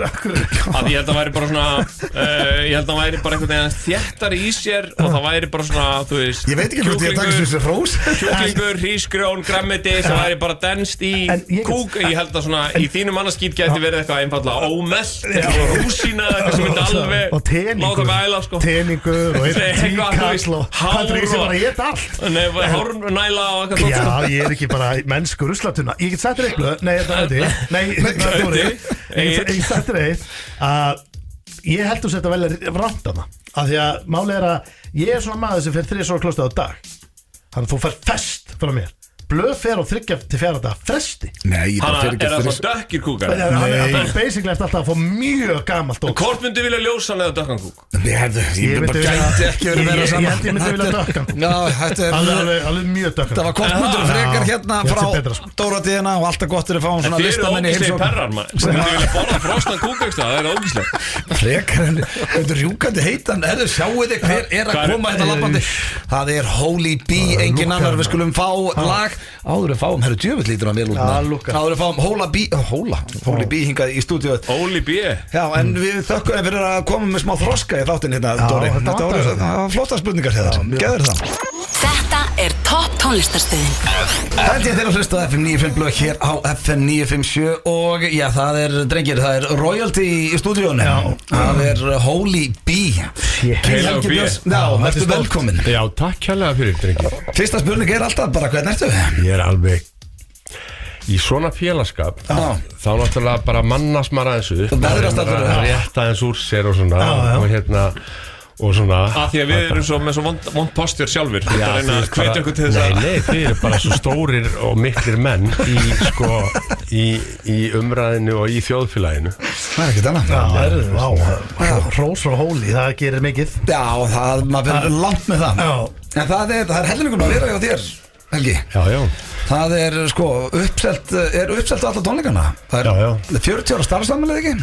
Akkur
Að ég held að væri bara svona Ég held að væri bara einhvern veginn þéttari í sér Og það væri bara svona, þú veist
Ég veit ekki hvort ég takast þessi hrós
Kjúklingur, hrísgrjón, grammeti sem væri bara denst í kúk Ég held að svona í þínu mannaskít geti verið eitthvað einfallega ómelt eitthvað rúsína eitthvað sem myndi alveg láta mig æla sko
Teningur og tíkall og hvað er það bara ég þetta allt
hárnæla og eitthvað
Já, ég er ekki bara mennsku ruslatuna Ég get sagt þér eitthvað Nei, ég get sagt þér eitthvað að ég held að þetta vel er rámt af það af því að máli er að ég er svona maður sem fer 3 sóra klostið á dag þannig að þú fer fest frá mér Blöð fer á 3 til 4 daga fresti
Nei,
er það svo dökkir kúkar?
Það er basically eftir alltaf að fá mjög gamalt
Hvort myndi vilja ljósan eða dökkan kúk?
Ég bara gæti ekki verið meira saman
Ég held ég myndi vilja dökkan kúk
Já, þetta er
alveg mjög dökkan
Það var hvort myndur frekar hérna frá Dóratíðina og alltaf gott er að fá svona listamenn í
heimsókn Perrar maður Þú myndi vilja borða frosna kúkauksna, það er ógíslegt
Frekar en þetta rjúkandi heitan sjáuði hver er að koma þetta labbandi Það er Holy Bee, engin annar við skulum fá lag áður fáum, herru djöfull lítur hann vel út áður fáum Holy Bee hingað í stúdíóð
Holy Bee
Já, en við þökkum fyrir að koma með smá þroska í þáttinn hérna, Dóri Þetta var flotta spurningar hérna, geður það
Þetta er topp tónlistarstöðin
Held ég þeirra að hlusta FM 95 blöð hér á FM 957 og já, það er, drengir, það er royalty í stúdíónu Það er Holy Bee
Hello Bee
Já, ertu velkomin
Já, takk kærlega fyrir, drengir
Fyrsta spurning er alltaf bara, hvernig ertu?
Ég er alveg í svona félagskap þá náttúrulega bara mannast maður aðeins upp rétt aðeins úr sér og svona og svona
að því að við erum svo með svo vond postur sjálfur að reyna að hvetja okkur til þess að
nei, þið eru bara svo stórir og miklir menn í umræðinu og í þjóðfélaginu
það ekkert annað
hrós frá hóli, það gerir mikið
maður verður langt með það en það er hellingur að vera hjá þér Helgi það er sko uppselt á alla tónleikana það er 40 ára starfsafmæli ekki?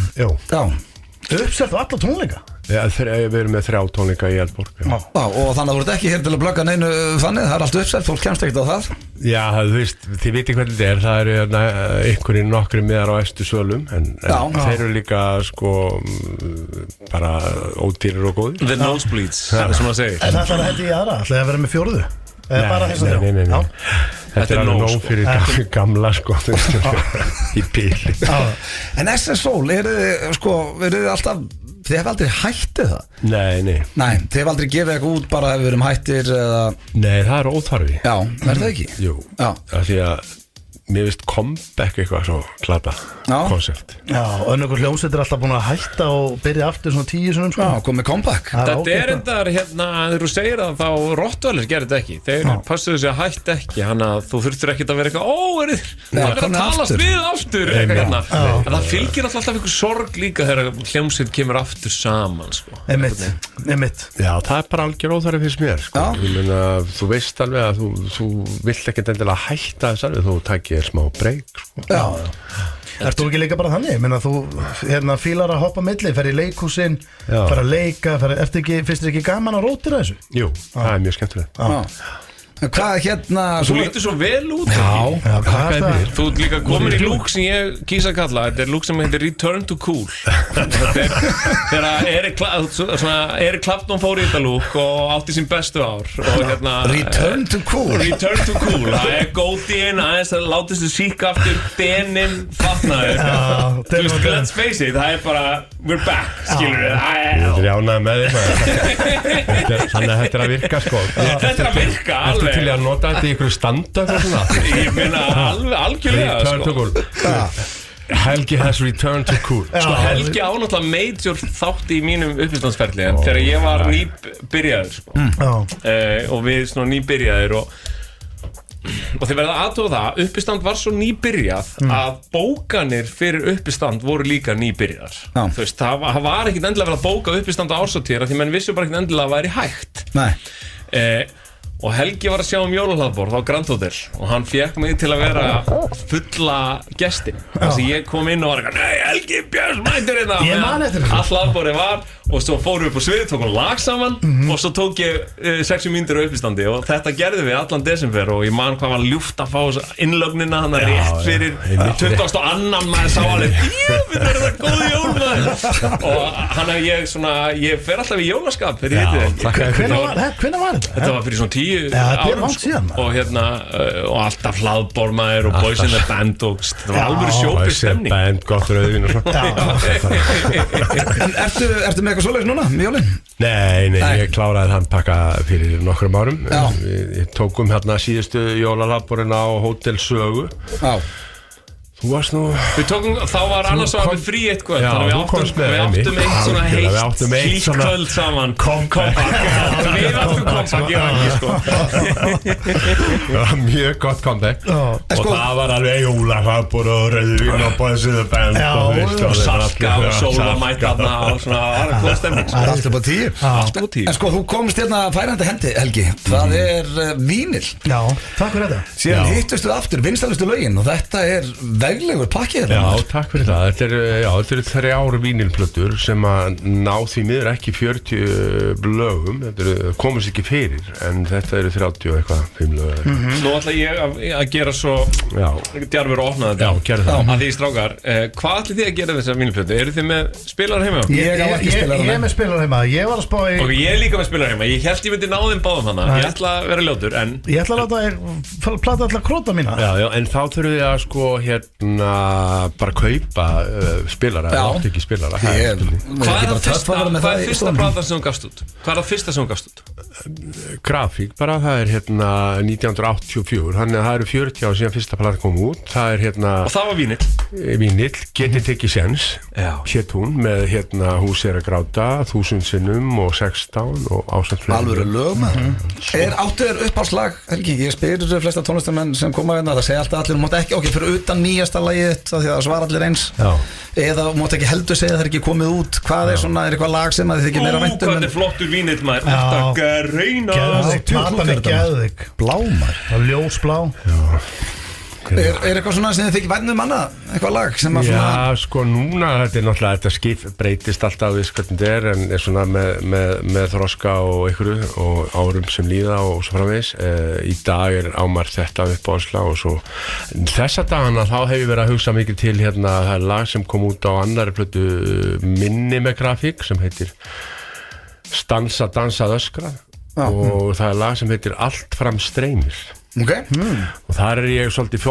Uppselt á alla tónleika?
Við erum með 3 tónleika í Eldborg
og þannig að þú ert ekki hér til að blögga neinu þannig, það er allt uppselt, fólk kemst ekkert á það
Já, þú veist, þið viti hvernig þetta er það eru einhverjir nokkri miðar á efstu sölum en þeir eru líka sko bara ódýrir og góðir
The nosebleeds, það er sem að segja
En það ætlaði að hætti í aðra, ætlaði að vera með 4?
Nei Þetta er alveg nóg fyrir gamla sko í bíli
En SS Soul, eru þið alltaf þið hefði aldrei hættið það? Nei, þið hefði aldrei gefið eitthvað út bara ef við erum hættir eða
Nei, það er óþarfi
Já, er það ekki?
Jú, af því að mér finnst comeback eitthvað svo klata koncept
Já, önnur hljómsveit alltaf búin að hætta og byrja aftur svona 10 svona sko.
Já, komið comeback
Þetta er endar þegar þú segir það þá Rottweiler gerir þetta ekki þeir passuðu sig að hætta ekki hann að þú þurftur ekki að vera eitthvað það er að talast við aftur en það fylgir alltaf einhver sorg líka þegar hljómsveit kemur aftur saman sko.
Einmitt
Já, það er bara algjör óþarfi fyrst mér sko. Ég meina, þú veist alveg að þú vilt ekki endilega hætta þess alveg þú takir smá breyk sko.
Ertu ekki líka bara þannig? Menna, þú fílar að hoppa milli, fer í leikhúsin fer að leika, finnst þér ekki gaman að rótira þessu?
Jú, það er mjög skemmtilegt
Hvað
Þú lítur svo vel út Þú ert líka komin í lúk sem ég kýsa að kalla þetta er lúk sem heitir Return to Cool þegar Eric Clapton fór í þetta lúk og átti sín bestu ár og
Return to Cool
það er góðinn aðeins að láta þessu síka aftur denim fatnaður let's face it, það er bara we're back, skilur við
Þetta er ánægð með þig þannig að þetta er að virka sko
Þetta er að virka alveg
til að nota þetta í ykkur standa
Ég meina algjörlega
Return to Cool Helgi has returned to cool
Helgi á náttúrulega major þátt í mínum uppistandsferli þegar ég var nýbyrjaður og við svona nýbyrjaðir og þið verða aðtóða það uppistand var svo nýbyrjað að bókanir fyrir uppistand voru líka nýbyrjaðar þú veist, það var ekkit endilega verið að bóka uppistand á árshátíðar því menn vissu bara ekkit endilega að væri hægt og Helgi var að sjá jólahlaðborð á Grand Hotel og hann fékk mig til að vera fulla gestin þess að ég kom inn og var eitthvað nei, Helgi Björns mætir hérna all hlaðborði var og svo fórum við upp á svið, tókum lag saman og svo tók ég 60 mínútur á uppistandi og þetta gerðum við allan desember og ég man hvað var ljúft að fá innlögnina hann rétt fyrir 22. maður sá alveg við erum það góði jól maður og hann hef ég fer alltaf í jólaskap
Hvenær var þetta?
Þetta var fyrir svona 10 árum og alltaf hlaðborð maður og Boys in the Band og það var alveg sjópið stemning
Boys in the Band, gott rauðvín og
svona En ertu með eitthvað svoleiðis núna, jólin?
Nei, ég kláraði þann pakka fyrir nokkrum árum Við tókum síðustu jólahlaðborðina á Hótel Sögu Þú varst nú
Við tókum, þá var annars var við frí eitt kvöld þannig við áttum eitt svona heitt hlýtt kvöld saman Comeback Við áttum comeback, ég var ekki sko
Það var mjög gott comeback og það var alveg jólahlaðborð og rauðvín og Boys in the Band
og Salka og Sólamætt og svona, það var góð stemning
Allt upp á 10 En sko, þú komst færandi hendi, Helgi Það er vínil
Já, takk fyrir þetta
Síðan hittustu aftur, vinstælustu lögin og þetta er veglegur pakki
Já, takk fyrir það Þetta eru 3 vínilplötur sem að ná því miður ekki 40 lögum Þetta komast ekki fyrir en þetta eru 30 og eitthvað 5 lög
Nú ætla ég að gera svo djarfur og opna þetta
Já, gerðu það
að því strákar, hvað ætli þið að gera þessar vínilplötu? Eru þið með spilar heima?
Ég er með spilar heima Ég var að spá í
Og ég er líka með spilar heima Ég held ég myndi ná þeim báðum hana Ég ætla að vera ljótur en
Ég ætla að láta plata alltaf króta mína
Já, en þá þurfum við að sko bara kaupa spilara eða átt ekki spilara
Hvað er það fyrsta platan sem hún gafst út? Hvað er það fyrsta sem hún gafst út?
grafík bara, það er 1984, þannig að það eru 40 ár síðan fyrsta platan kom út, það er
Og það var
vínill, Getið tekið séns, hét hún með Hús er að gráta, 1000 sinnum og 16 og ásamt fleiri.
Alvöru lög maður. Áttu þér uppáhaldslag, Helgi? Ég spyr flesta tónlistarmenn sem koma það segja alltaf allir, mátt ekki, fyrir utan nýjasta lagið því að það svara allir eins. Eða mátt ekki heldur segja það er ekki komið út. Hvað er svona, er eitthvað lag sem að þið þykir meira væntum?
Hvað er flottur vínill maður? Þetta reyna.
Platan er geðveik.
Blámar.
Ljósblá.
Er eitthvað svona sem þið þykir væntum annað? Eitthvað lag sem að svona...
Já, sko núna, þetta er náttúrulega, þetta breytist alltaf við hvernig þetta en er svona með þroska og einhverju og árum sem líða og svo framvegis. Í dag er ámar þetta uppáhaldslag og svo þessa dagana þá hef ég verið að hugsa mikið til það er lag sem kom út á annari plötu minni með grafík sem heitir Stansa, dansað, öskrað og það er lag sem heitir Allt fram streymir.
Okay.
Og þar er ég svolítið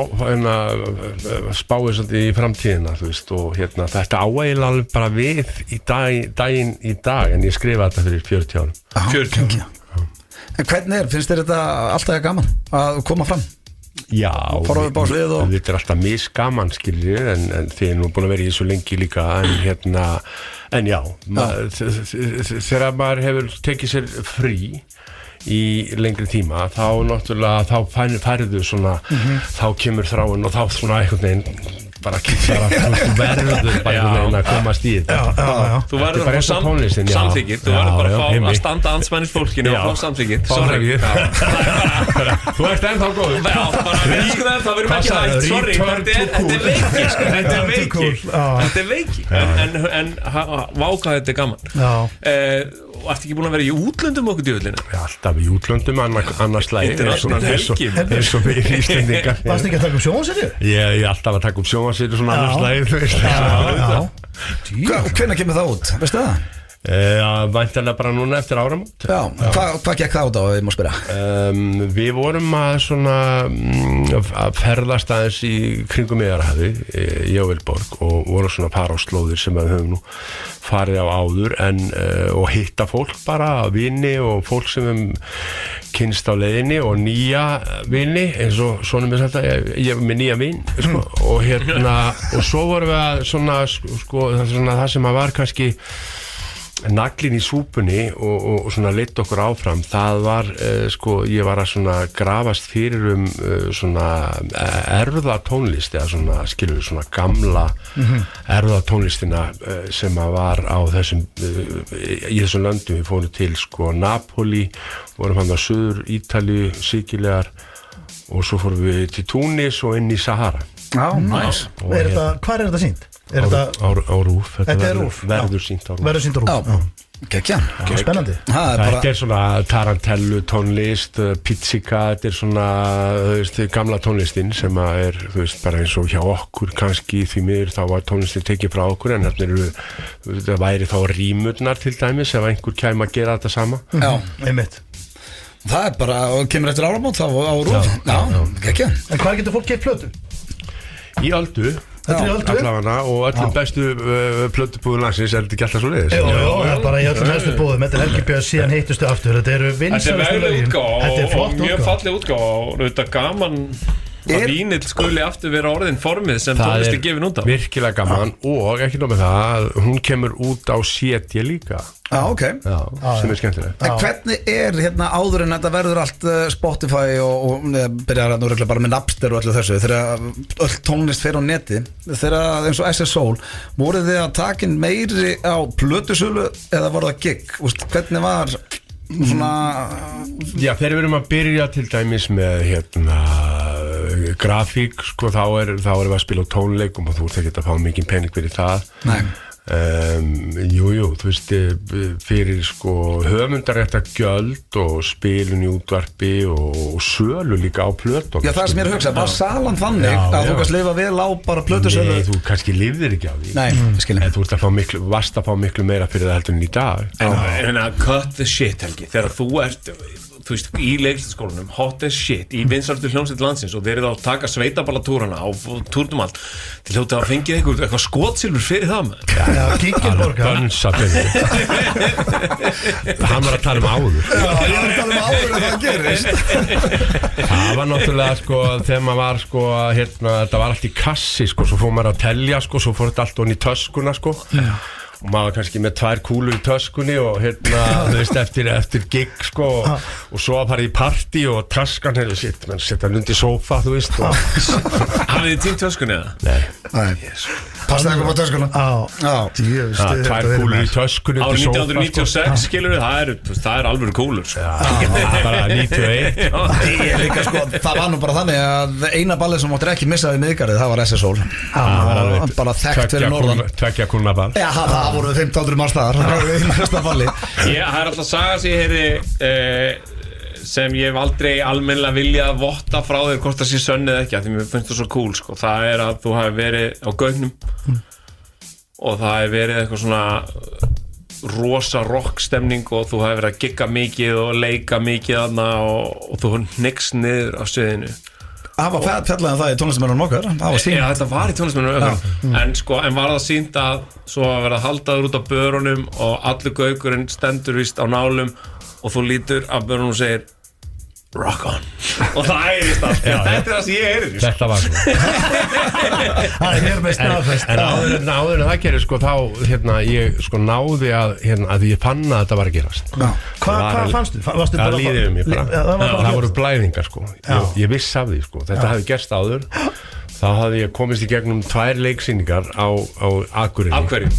spáið svolítið í framtíðina og þetta áeiginlega alveg bara við í daginn í dag en ég skrifa þetta fyrir 40 árum.
40
En hvernig finnst þér þetta alltaf gaman að koma fram?
Já,
þetta
er alltaf misgaman skiljið en þið er nú búin að vera í þessu lengi líka en já þegar maður hefur tekið sér frí í lengri tíma þá náttúrulega færðu svona þá kemur þráin og þá svona einhvern veginn bara kýtlar að þú verður bara einhvern veginn að komast í þetta
Þú verður að fá samþykir þú verður bara að fá að standa ansmænis fólkinu og fá samþykir
Þú ert ennþá góður
það verður ekki hægt þetta er veiki en váka þetta er gaman og ertu ekki búin að vera í útlöndum okkur djöfullina?
Alltaf í útlöndum annars lagi eins og við Íslendingar
Varstu ekki að taka sjónvarpsseríu?
Ég alltaf að taka sjónvarpsseríu svona annars lagi
Hvenær kemur það út? Veistu það?
Væntanlega bara núna eftir áramót
Hvað gekk það út á, ég má spyrja?
Við vorum að ferðast aðeins í kringum Miðjarðarhafið í Vilborg og vorum svona paraslóðir sem við höfum nú farið á áður og hitta fólk bara, vini og fólk sem við kynst á leiðinni og nýja vini eins og svona með þetta ég er með nýja vin og og svo vorum við að svona það sem að var kannski naglinn í súpunni og svona leitt okkur áfram það var ég var að svona grafast fyrir svona erfðatónlist eða svona skilur svona gamla erfðatónlistina sem að var á þessum í þessum löndum við fórum til Napoli vorum hann á Suður Ítalíu Síkilegar og svo fórum við til Túnis og inn í Sahara
Nice
Hvar er þetta sýnt?
Á RÚV
Þetta er RÚV
verður sýnt á RÚV
Verður sýnt á RÚV Spennandi
Þetta er svona tarantellu tónlist pizzika, þetta er svona gamla tónlistin sem er bara eins og hjá okkur kannski því miður þá var tónlistin tekið frá okkur en þetta væri þá rímurnar til dæmis ef einhver kæmi að gera þetta sama
Einmitt
Það er bara, kemur eftir áramót þá á RÚV En
hvað getur fólk keypt plötu?
Í Öldu Allafana og öllum bestu plötubúðum landsins er þetta ekki alltaf svo leiðis
það er bara í öllum bestu búðum þetta er Helgi Björns síðan heitustu aftur þetta eru vinsælustu lögin
þetta er flott mjög falleg útgáfa og þetta gaman að vínill skuli aftur vera orðin formið sem tónlist er gefin út á
virkilega gaman og ekki nóg með það hún kemur út á CD líka sem er skemmtilegt
En hvernig er áður en þetta verður allt Spotify og byrjar nú regla bara með Napster og allir þessu þegar öll tónlist fer á neti þegar eins og SS Soul voruð þið að taka inn meiri á plötusölu eða voru það gig? Hvernig var svona
Já, þegar við erum að byrja til dæmis með grafík þá erum við að spila á tónleikum og þú ert ekki að fá mikið pening fyrir það
Nei
Jú, þú veist fyrir höfundarétta gjöld og spilun í útvarpi og sölu líka á plötunum
Já, það sem ég er að hugsa, var salan þannig að þú kannski lifa vel á bara plötusölu
Nei, þú kannski lifðir ekki á því
Nei, skilum
En þú varst að fá miklu meira fyrir það heldur en í dag
En cut the shit, Helgi þegar þú ert þú veist, í leiklistaskólanum, hot as shit í vinsælustu hljómsveit landsins og þeir eru að taka sveitaballatúrana og túrnum allt til hljóta að fengið eitthvað skotsilfur fyrir það
Gigil borga
Bönsa Hann var að tala áður
Já, ég var að tala áður en það gerist
Það var náttúrulega sko þegar maður var sko hérna, þetta var allt í kassi sko, svo fór maður að telja sko, svo fór þetta allt onni í töskuna sko og maður kannski með 2 kúlur í töskunni og hérna, þú veist, eftir gig sko og svo að fara í partí og taskan hefur sitt, menn setja hann undir sófa, þú veist
Hafið þið týnt töskunni eða?
Nei
Passaði eitthvað á töskuna
Já
2 kúlur í töskunni
Árið
undir sófa
1996 skilur við, það er alveg kúlur sko.
bara 91
Ég líka sko, það var nú bara þannig að eina ballið sem máttir ekki missa við miðgarið, það var SSól bara þekkt fyrir norðan
2 kúlna ball
Já, það voru 1500 manns staðar það var næsta balli
Það er alltaf saga sem ég heyri sem ég hef aldrei almennilega viljað votta frá þér hvort það sé sönn eða ekki, því mér finnst það svo cool sko. Það er að þú hafi verið á Gaugnum og það hafi verið eitthvað svona rosa rockstemning og þú hafi verið að gigga mikið og leika mikið þarna og þú hnyggst niður á sviðinu
Það var fjallega það í tónlistamennunum okkar Það var sínt
þetta var í tónlistamennunum okkar en var það sínt að svo að vera haldaður út á börunum og allur Gaugurinn stendur víst á nálum og þú lítur af börunum og segir rock on og það æðist allt þetta er það sem ég heyrði
Þetta var svo
Það er hér með staðfest
En áður en það gerir sko þá hérna ég sko náði að ég fann að þetta var að gerast
Hvað fannstu?
Það líði um mig bara Það voru blæðingar sko Ég viss af því sko Þetta hefði gerst áður Þá hafði ég komist í gegnum 2 leiksýningar á Akureyri
Af hverju?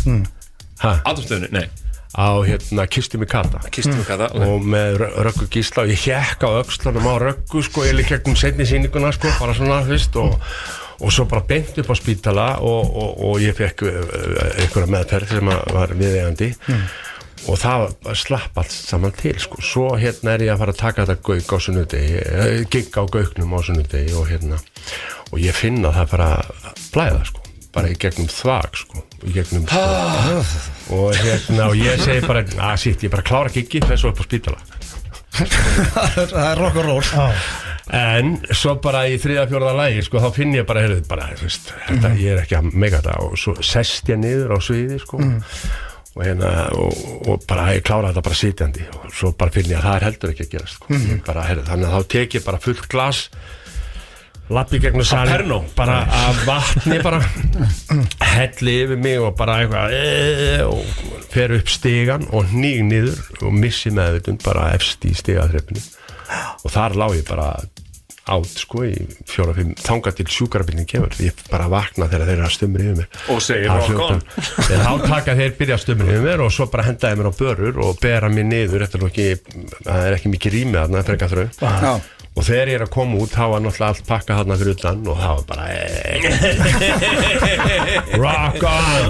Aðumstöðunni? Nei á hérna Kistum í Kata og með Röggu Gísla og ég hékk á öxlunum á Röggu sko ég líka gegnum seinni sýninguna sko bara svona fyrst og svo bara beint upp á spítala og ég fekk einhverja meðferð sem var viðeigandi og það slapp allt saman til sko svo hérna ég að fara að taka þetta gauk á sunnudegi gigg á Gaugnum á sunnudegi og hérna og ég finn að það fara að blæða sko bara í gegnum þvag sko í gegnum og hérna og ég segi bara ég bara klára giggi þessu upp á spítala
Það er rock and roll
en svo bara í 3.-4. lagi sko þá finn ég bara þetta, ég er ekki að mega þetta og svo sest ég niður á sviði sko og hérna og bara ég klára þetta bara sitjandi og svo bara finn ég að það er heldur ekki að gerast sko. Bara, þannig að þá tek ég bara fullt glas lappi gegnum salin bara af vatni bara helli yfir mig og bara eitthvað og fer upp stigan og hníg niður og missi meðvitund bara efst í stigaþreppinu og þar lá ég bara át sko í 4-5 þangað til sjúkrabíllinn kemur ég bara vakna þegar þeir eru að stumra yfir mér
og segir rock on
þá taka þeir byrja að stumra yfir mér og svo bara hendaði mér á börur og bera mér niður það er ekki mikið rými þarna frekar þrau og þegar ég er að koma út þá var náttúrulega allt pakka þarna fyrir utan og það var bara rock on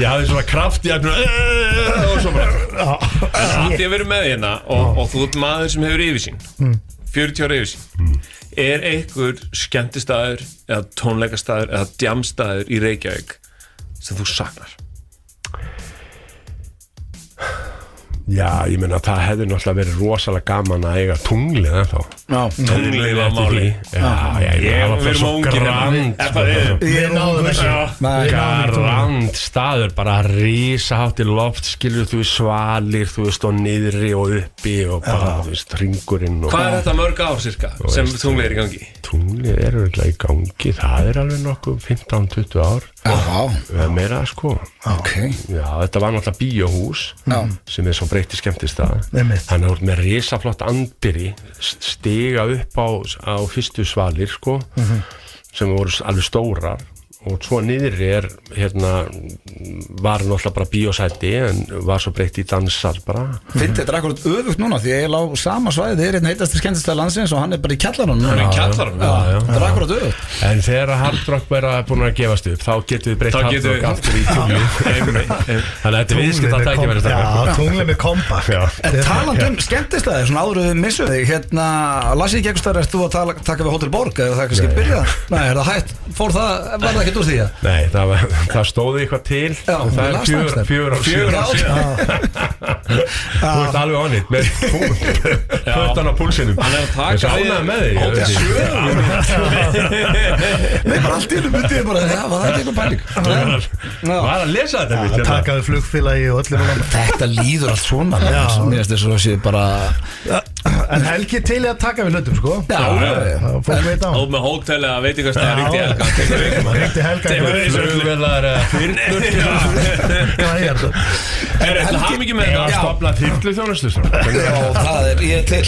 ég hafði svona kraft í að og svo bara
að ég verið með hérna og þú ert maður sem hefur yfirsýn 40 ára yfirsýn er einhver skemmtistaður eða tónleikastaður eða djamstaður í Reykjavík sem þú saknar?
Já, ég meina það hefði náttúrulega verið rosalega gaman að eiga tunglið ennþá
tunglið var máli
það var fyrir svo grand staður bara risahátt í loft skilur þú svalir þú veist og niðri og uppi og bara þú veist ringurinn
Hvað er þetta mörg ár cirka sem tunglið er í gangi?
Tunglið er örugglega í gangi það er alveg nokkuð 15-20 ár meira sko Já, þetta var náttúrulega bíóhús sem er svo breytti skemmtistað þannig að þú ert með risaflott anddyri stiga upp á fyrstu svalir sko sem voru alveg stórar og svo niðri er hérna var náttúrulega bara bíósæti en var svo breytt í danssal bara
Fyndi þetta er akkurat öfugt núna því ég lá sama svæði þið er einn heitasti skemmtistað landsins og hann er bara í kjallarunum
þetta
er akkurat öfugt
en þegar Hard Rock verða búin að gefast upp þá getum við breytt Hard Rock aftur í tunglið þannig að þetta er viðskipt að tækja verið
tunglið með kompa
En talandi skemmtistæði svona áður við missu þig hérna las ég ekki eitthvað stærri þú að taka við Hotel Borg eða það kannski byrjað Nei, er það hætt fór það var það ekki ekkert úr því að
Nei, það stóði eitthvað til
Já,
en það
við las það einhvers
fjögur ár síðan Þú ert alveg á nýtt með fötan á púlsinum
Hann að taka
Þessi ánægð með þig
Nei, bara allt í hennu myndi ég bara það var ekki eitthvað pæling
Var að lesa þetta mitt
Takaðu flugfélagi og öllu
Þetta líður allt svona Mér finnst þess að sé bara
En Helgi til í að taka við hlutum sko
Já,
Fólk veit á
Og með hótel eða veitingastæði ríkti Helga
Ríkti Helga
Flugvelar þyrlur
Það hafði mikið með
Ég
þetta
var stofnað þyrlu þjónustu
það er ég til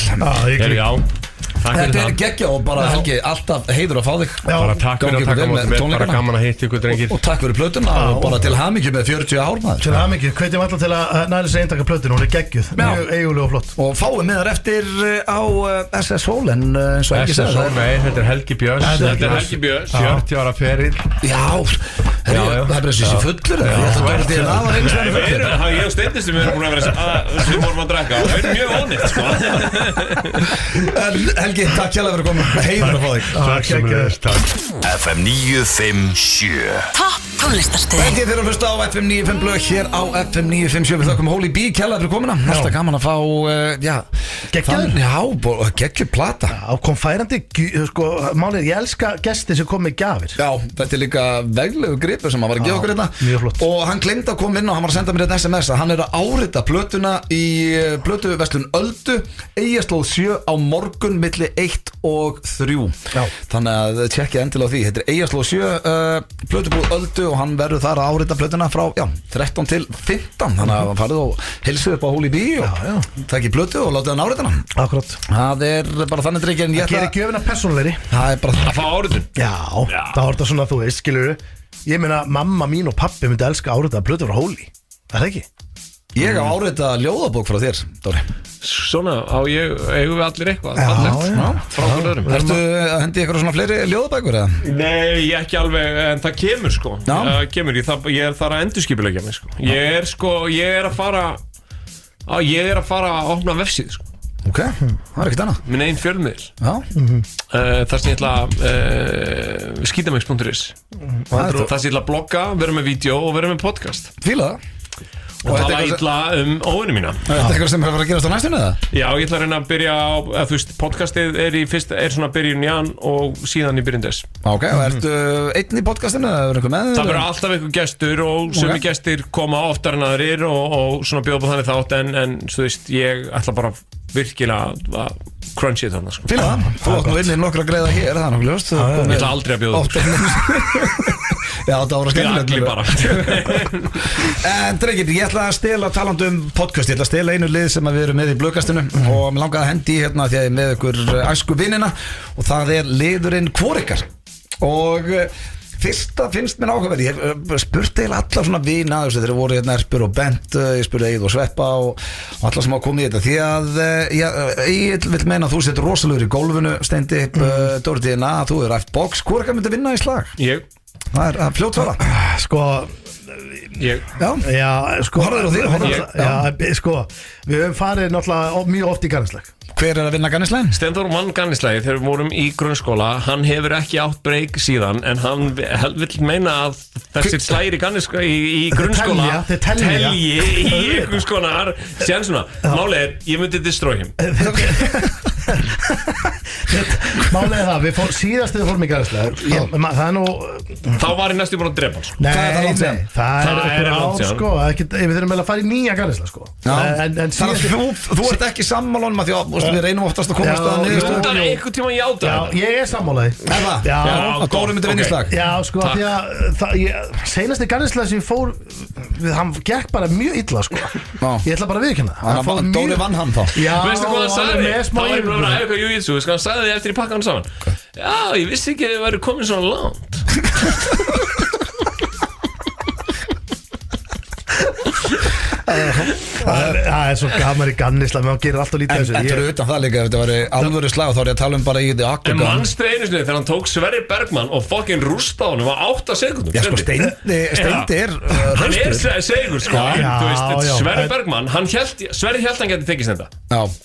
Já, takk
Þetta
fyrir
er
það
geggja og bara Helgi alltaf heiður að fá þig
Bara takk fyrir að taka móti með Bara gaman að hitta ykkur drengir
Og takk fyrir plötuna og bara til hamingju með 40 ár maður
Til hamingju, hvetjum alltaf til að næri sig eintaka plötinu, hún er geggjuð, mjög eiguleg og flott
Og fáið með þar eftir á SS Hól en eins og ekki
SS Hól, nei, þetta er Helgi Björns
Þetta er Helgi Björns
40 ára feril
Já, það er bara þessi fullur Ég ætla að þetta var einu stæðan fullur
Ég og Steindi sem við erum búin að vera sem vorum að drekka og við erum mjög ónýtt sko
Helgi, takk hjá fyrir að koma heiður að fá þig
Takk sem er takk
FM 957
Topp tónlistarstöðin
Helgi fyrir að hlusta á FM 95 blöð hér á FM 957 við þakkum Holy Bee kjalla fyrir komuna alltaf gaman að fá
Geggjaður.
geggjur plata
Já, kom færandi, sko, málið, ég elska gesti sem kom með gjafir
Já, þetta er líka veglegu gripur sem hann var að gefa okkur
mjög
hérna
flott.
og hann glemdi að koma inn og hann var að senda mér þetta SMS að hann er að árita plötuna í plötuverslun Öldu Eyjaslóð 7 á morgun milli 1 og 3
Já.
þannig að tjekkið endilega á því þetta er Eyjaslóð 7 plötubúð Öldu og hann verður þar að árita plötuna frá 13 til 15 þannig að hann farið og heilsuð upp á Holy Bee og takk í plötu og látið hann árita hana
Akkurat
það er bara þannig drengir en ég
Það gerir gjöfina persónulegri
það er bara
Að fá áriðun
Já, það var þetta svona, þú veist, skilur Ég meina, mamma mín og pappi myndi elska árita að plötu frá Holy Er það ekki?
ég á árita ljóðabók frá þér Dóri
Svona, eigum við allir eitthvað
Já,
fallegt
já.
frá okkur öðrum
Ertu að hendi ykkur svona fleiri ljóðabækur eða?
Nei, ekki alveg, en það kemur sko
Já.
Það kemur, ég er þar að endurskipulegja mig sko Ég er að fara að opna vefsíð sko
Ok, það er ekkert annað
Minn einn fjölmiðl
Já,
þar sem ég ætla skítamix.is þar sem ég ætla að blogga, vera með vídeo og vera með podcast
fíla það
og tala illa óvinni mína
Þetta er eitthvað sem er að fara að gerast á næstunni eða?
Já, ég ætla að reyna að byrja á þú veist, podcastið er svona byrjun jan og síðan í byrjun þess
Ok, og ertu einn í podcastinu eða er eitthvað með þér?
Það verður alltaf einhver gestur og sumi gestir koma oftar en aðrir og svona bjóða på þannig þátt en þú veist, ég ætla bara virkilega að crunchið þarna sko.
Fíla það, þú átt nú inni nokkra greiða hér, það er nokkuð ljóst
Ég ætla aldrei að bjóða sko.
Já, það voru skemmilegt
Allir bara
En drengir, ég ætla að stela talandi um podcast Ég ætla að stela einu lið sem við erum með í blöggastinu og mér langaði að hendi í hérna því að ég er með ykkur æsku vinnina og það er liðurinn Hvor ykkar og fyrsta finnst mér áhugaverð ég spurti eiginlega alla svona vina þeir voru hérna Erpur og Bent ég spurði Egil og Sveppa og alla sem hafa komið í þetta því að ég vil meina að þú setur rosalegur í gólfinu Steindi, Dóri Díðina þú er ræft box, Hvor ykkar myndi vinna í slag?
Ég
Það er fljótsvara
Sko,
Ég
já, sko
Horfðir á því?
Já, sko, við höfum farið náttúrulega mjög oft í garðisleg
Hver er að vinna Gannislæn?
Stenþór mann gannislægi þegar við vorum í grunnskóla hann hefur ekki átt breyk síðan en hann vil meina að þessir slægir í grunnskóla
Þeir telja.
telji í einhvers konar sér svona, málið er, ég myndi destroy him
Málið er það, síðast við fórum í garðisleg Það er nú
þá var ég næstu búin að drepa hann sko.
Nei,
Hvað er það langt síðan?
það er
Það er
einhver
langt
ár
síðan.
sko Við þurfum vel að fara í nýja garðisleg sko En
Þannig
síðast
að þú ert ekki sammálunum að því að við reynum oftast að komast
Já,
að niðurstöðu.
Undan einhvern tíma játa
Já, ég er sammálaði
Er það?
Já,
Að Dóri myndi vinna í slag?
Já, sko,
Takk.
því að seinasti garðislega sem ég fór hann gekk bara mjög illa, sko Ég ætla bara að viðurkenna það.
Þannig að Dóri vann hann þá.
Já,
veistu hvað hann
alveg
sagði?
með smá
Þá var ég bara að
yfirburði.
ræða eitthvað jújitsu hann sagði því eftir í pakkan saman já, ég vissi ekki að þið væri komin svona langt
Það svo gaman í gannisla, menn gerir alltaf lítið þessu.
En fyrir utan það líka, ef þetta var alvöru slag, þá er ég að tala bara í The
En
Octagon.
mannstu einu sinni þegar hann tók Sverrir Bergmann og fucking rústa honum á 8 sekundum.
Já, sko, Steindi
Hann segur, sko. Þú veist,
já.
Sverrir Bergmann, Sverrir hélt hann geti tekið þetta.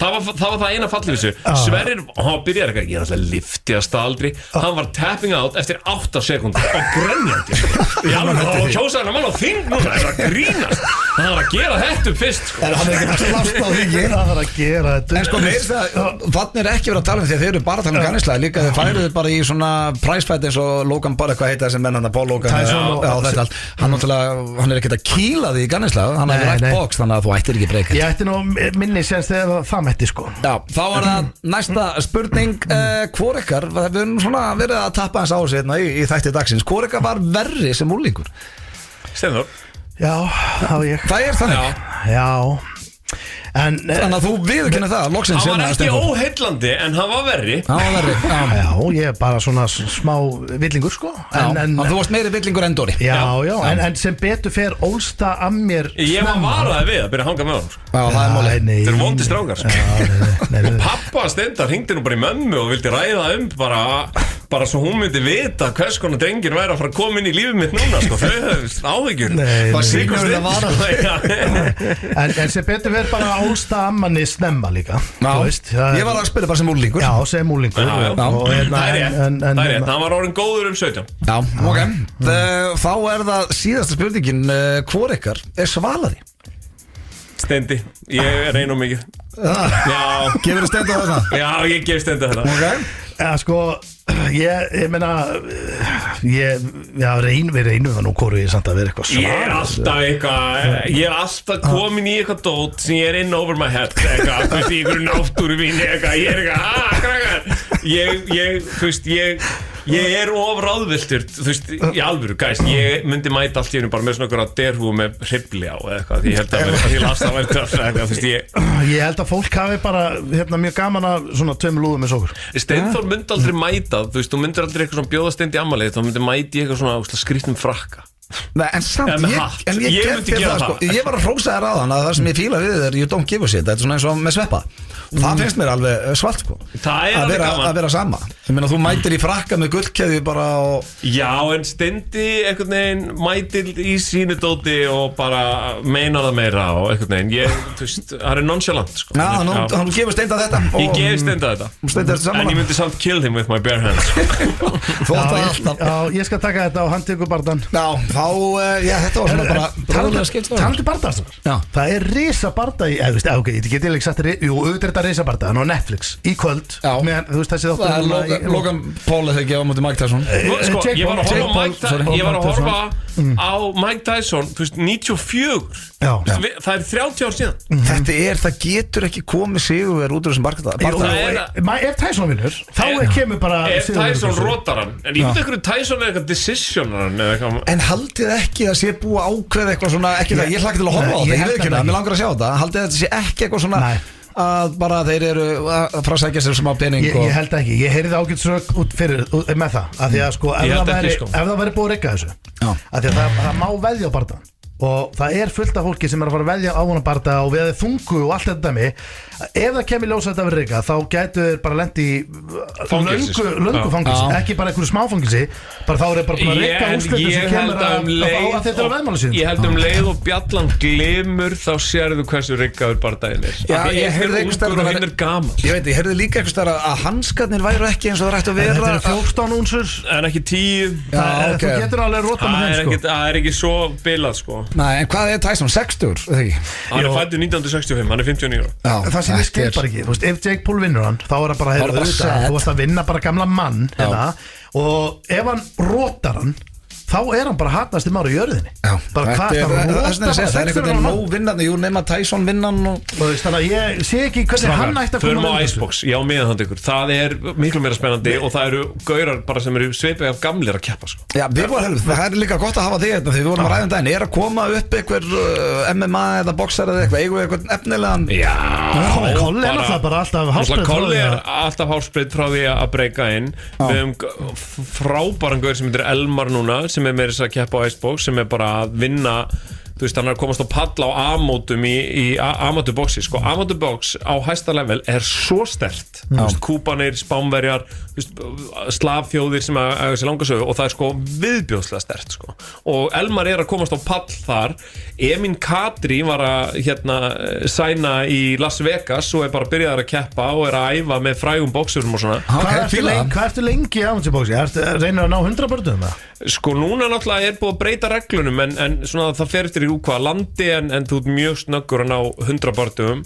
Það var það eina fallið þessu. Sverrir, hann byrjar eitthvað, ég er alltaf liftið aldrei. Hann var tapping out eftir 8 sekundum og grenjandi. Og kjósaði hann mann á þing núna, það er að grínast. Hann var að gera þetta fyrst, sko.
En hann ekki að slást á því.
Það var að gera þetta.
En sko, þannig ekki verið að tala um því að þeir eru bara að tala um gannislega. Líka þeir færuðu bara í svona prizefight eins og Logan Paul, hvað heita þessi menn hann, Paul Logan. Já, þetta allt. Hann ekkert að kýla því í gannislega. Hann hefur rætt box, þannig að þú ættir ekki breyka.
Ég ætti nú minni séðast þegar það mætti, sko.
Já, þá er það næsta spurning. Hvor ykkar, við erum svona verið að tappa hans á þessu hérna í þætti dagsins. Hvor ykkar var verri sem úlingur?
Steinþór.
Já, það var ég.
Það er þannig.
Já.
Þannig að þú viðurkennir það loksins
Hann var ekki óheillandi en hann var verri.
Hann var verri.
Já, ég er bara svona smá villingur, sko.
En þú varst meiri villingur en Dóri.
Já, en sem betur fer ólsta að mér.
Ég var varaði við að byrja að hanga með hann.
Já, það er málið.
Þeir eru vondi strákar.
Nei.
Og pappa Steindar hringdi nú bara í mömmu og vildi ræða bara svo hún myndi vita hvers konar drengir væri að fara að koma inn í lífið mitt núna, sko. Þau hefðist áhyggjur.
Það sýnur það vara.
En sem betur fer bara ólsta að manni snemma líka.
Ég var að spila bara sem úlingur.
Já, sem úlingur.
Það er rétt, hann var orðin góður 17.
Já, ok. Þá er það síðasta spurningin. Hvor ykkar er svalari?
Steindi, ég reyna mikið. Já.
Gefur þið Steindi á þetta?
Já, ég gef Steindi þetta.
Ok.
Já, sko, ég meina, við reynum það nú hvoru ég samt að vera eitthvað svar.
Ég er alltaf komin í eitthvað dót sem ég er in over my head, eitthvað, þú veist, í einhverju náttúruvíni, eitthvað, ég er eitthvað, krakkar, þú veist, ég er ofráðviltur, þú veist, í alvöru, gæst, ég myndi mæta allt í hennu bara með svona einhverja derhúu með hrifli á eitthvað, ég held að ég las það eitthvað, þú veist,
ég held að fólk hafi bara, mjög gaman að svona 2 lúðum með sókur.
Steinþór myndi aldrei mæta, þú veist, þú myndir aldrei eitthvað svona bjóða Steindi ammælið, þá myndir mæti eitthvað svona skrýttum frakka.
Nei, en samt, ég
myndi gera það,
sko, ég var að hrósa þér á þann að það sem ég fíla við er you don't give a shit, þetta er svona eins og með sveppa. Það finnst mér alveg svalt, sko.
Það er alveg gaman.
Að vera sama. Ég meina, þú mætir í frakka með gullkeðju bara og...
Já, en Steindi einhvern veginn mætir í sínu dóti og bara meina það meira og einhvern veginn, þú veist, það er nonchalant, sko.
Já, hann gefur Steindi að þetta.
Ég gef Steindi að þetta. En ég myndi samt kill him with my bare hands.
Þú átt það alltaf.
Já, ég skal taka þetta og hann tekur barðan.
Þetta var svona bara
talandi barðar. Það er risa barða í, ok, ég get ekki sagt auðvitað risabardaðan á Netflix í kvöld með, þú veist, þessi þáttur
Logan Paul eða ekki á móti Mike Tyson.
Sko, ég var að horfa á Mike Tyson, þú veist, 94. Það er 30 ár síðan.
Það getur ekki komið sigur út úr þessum bardaða.
Ef Tyson vinnur, þá kemur bara
ef Tyson rotar hann, en ég veit eitthvað Tyson er eitthvað decisionar hann.
En haldið ekki að sé búið að ákveða eitthvað svona, ekki það, ég hlakka til að horfa á það, ég veit ekki það, mér langar að sjá þetta, haldið þetta sé ekki eitthvað svona að bara þeir eru að fara að sækja sér smá pening.
Ég held ekki, ég heyrði ágætt sök út með það, af því að sko ef það væri búið að rigga þessu, af því að það má veðja á bardaðan og það er fullt af fólki sem er að fara að veðja á hana bardaða og við þungu og allt þetta dæmi. Ef það kemur ljós að þetta verið rigga, þá gætu þeir bara lendi í löngu fangilsi, ekki bara einhverju smáfangilsi, bara þá er þeir bara búin að rigga úrslitum sem kemur að þetta er veðmála síðan.
Ég held leið og bjallan glimur, þá sérðu hversu riggaður bardaðin er.
Já, ég heyrði
ungur og hinn er gaman.
Ég veit, ég heyrði líka einhvers staðar að hanskarnir væru ekki eins og það rættu að vera.
Þetta er 14 únsur
en ekki 10.
Þú getur alveg rota með þeim, sko.
Það er ekki svo bilað, sko.
Nei, en hvað er Tyson? 60, eða ekki?
Hann er fæddur 1965, hann er 59 ára.
Það sem ég skil bara ekki, þú veist, ef Jake Paul vinnur hann, þá er það bara, þú varst að vinna bara gamla mann, og ef hann rotar hann, þá er hann bara hatnasti maður í jörðinni. Bara hvað það
er einhvern veginn nóg vinnandi, jú nema Tyson vinnan og
þannig að ég sé ekki hvernig hann ætti að koma.
Förum á Icebox, já meðan ykkur. Það er miklu meira spennandi og það eru gaurar bara sem eru sveipið af gamlir að keppa, sko.
Já, það er líka gott að hafa þig hérna því við vorum að ræða um daginn. Er að koma upp einhver MMA eða boxer eða eitthvað, eigum við eitthvað efnilegan?
Já,
Kolli er náttúrulega bara
alltaf hálsbreytt frá því að breyka inn. Við höfum frábæran gaur sem heitir Elmar núna, sem er meira þess að keppa á Icebox, sem er bara að vinna þú veist, hann er að komast á pall á A-mótum í A-mótuboxi, sko, A-mótubox á hæsta level er svo sterkt, þú veist, Kúbanir, Spánverjar, þú veist, Slavþjóðir sem að þessi langa sögu, og það er sko viðbjóðslega sterkt, sko, og Elmar er að komast á pall þar. Emin Kadri var að sæna í Las Vegas og er bara byrjaðar að keppa og er að æfa með frægum boxurum og svona.
Hvað ertu lengi í A-mótuboxi? Reynir að ná 100 börnum það?
Sko núna náttúrulega er búið að breyta reglunum en svona það fer eftir í hvaða landi en þú ert mjög snöggur að ná 100 börnum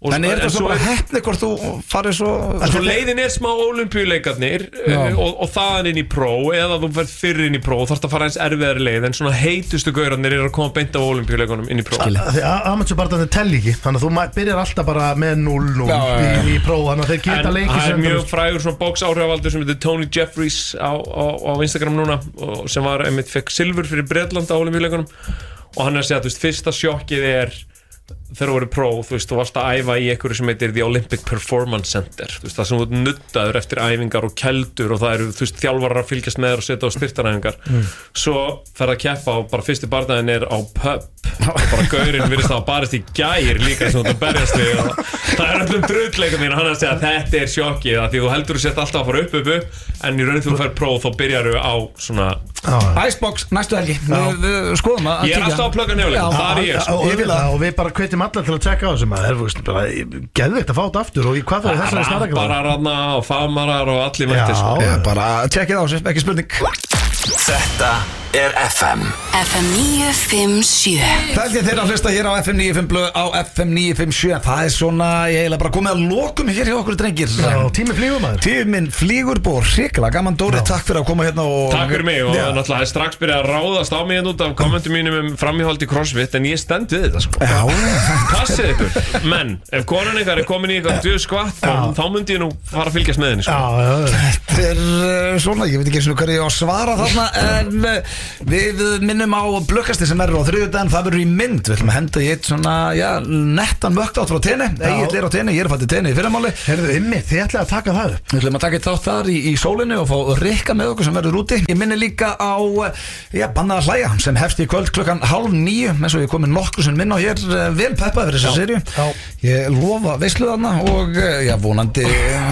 En er það svo bara heppni hvort þú farið svo
leiðin er smá ólympíuleikarnir og þaðan inn í pró eða þú ferð fyrr inn í pró og þarfst að fara eins erfiðari leið en svona heitustu gaurarnir eru að koma beint af ólympíuleikunum inn í pró.
Amatörbarnir telli ekki, þannig að þú byrjar alltaf bara með 0-0 í pró, þannig að þeir geta leikið
sem það er mjög frægur svona bóksáhrifavaldur sem heitir Tony Jeffries á Instagram núna sem var einmitt fekk silfur fyrir Bretland á ólympíuleikunum og hann er að segja, þú veist, fyrsta sjokkið er þegar þú verður pró, þú veist, þú varst að æfa í einhverju sem heitir The Olympic Performance Center, þú veist, það sem þú ert nuttaður eftir æfingar og keldur og það eru, þú veist, þjálfarar að fylgjast með þér og setja á styrtaræfingar svo fer að keppa og bara fyrsti bardaginn er á pub og bara gaurinn virðist það að barist í gær líka sem þú ert að berjast við og það er öllum drullleikum þín og hann að segja að þetta er sjokkið að því þú heldur að setja alltaf að fara upp en í raun þú fer pró þá byrjar á svona
Icebox næstu helgi, við skoðum að
ég er alltaf að plugga nefnilega, það er ég
og við bara hvetjum allar til að tjekka á þessum það er bara geðveikt að fá þetta aftur og í hvað það er þessari snarðakræð
Rapparar og famarar og allir mættir
bara tjekkið á þessu, ekki spurning.
Þetta er FM
FM 957
Það er þeirra að hlusta hér á FM 95 blöð á FM 957. Það er svona, ég heila bara komið að lokum hér hjá okkur drengir.
Tíminn flýgur maður.
Tíminn flýgur búið hrikalega gaman. Dóri, takk fyrir að koma hérna og
takk fyrir mig og náttúrulega er strax byrjað að ráðast á mig hérna út af kommentum mínum framíhald í CrossFit en ég stend við þetta sko. Passið ykkur, menn ef konan ykkar er komin í eitthvað döð skvatt þá myndi ég nú fara að fylgjast með henni sko.
Þetta er svona, ég veit ekki eins og hvað ég á að svara þarna en við minnum á blökkasti sem er á þriðjudaginn, það verður í mynd. Við ætlum að henda í eitt svona, nettan vökt átt frá Tenni. Egil er á Tenni, ég er fættið Tenni í fyrramáli.
Herðu ymmið, þið ætlaði að taka það upp.
Við ætlum að taka eitt þátt þar í sólinu og fá Rikka með okkur sem verður úti. Ég minni líka á, Bannaða hlæja sem hefst í kvöld klukkan 8:30 eins og ég komið nokkur sem minn á hér vel peppað fyrir þessa serju. Ég lofa veisluðarna og vonandi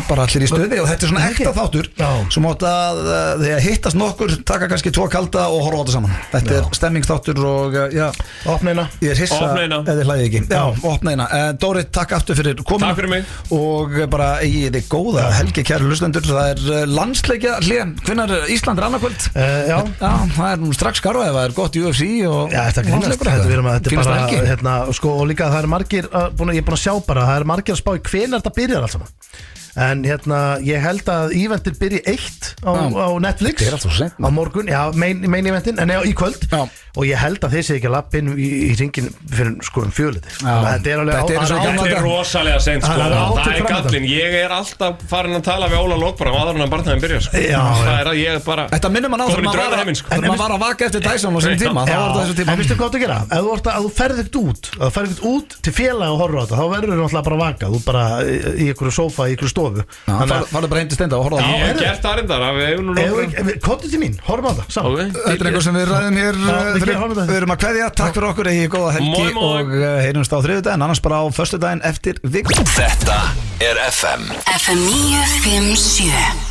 bara allir í stuði og þetta er svona ekta þáttur sem átt að hittast nokkur, taka kannski 2 kalda og horfa á þetta saman. Þetta er stemmingsþáttur og
opneina.
Ég er hissa eða hlæði ekki. Opneina. Dóri, takk aftur fyrir komin.
Takk fyrir mig.
Og bara eigið þig góða helgi kæru hlustendur. Það er landsleikja hlið. Hvenær Ísland er annarkvöld? Það er nú strax skarfa ef það er gott í UFC og
þetta grínast. Þetta er bara sko og líka það er margir ég er búin að sjá bara það er margir að spá í hvenær þetta byrjar allt saman. En ég held að eventin byrji 1 á Netflix á morgun, main eventin en í kvöld og ég held að þeir sé ekki að lappa inn í ringin fyrir sko 4
Þetta er rosalega seint sko, það er gallin. Ég er alltaf farin að tala við Óla Lókbara og aðra en barnaðin byrja sko. Það er að ég bara
þetta minnum mann á þegar maður var að vaka eftir Tyson á þessum tíma, þá var þetta þessu tíma.
En veistu hvað þú gera? Ef þú ferð ekkert út til félag og horfa á þetta, þá verður þú náttúrulega bara að vaka, þú bara í einhverju sófa, í einhverju stofu.
Farðu bara heim til Steinda og horfa á það.
Ég hef gert það reyndar.
Komdu til mín, horfa á það saman.
Þetta er eitthvað sem við ræðum hér. Við erum að kveðja, takk fyrir okkur, eigið góða helgi og heyrjumst á þriðjudaginn, annars bara á föstudaginn eftir viku.
Þetta er FM
957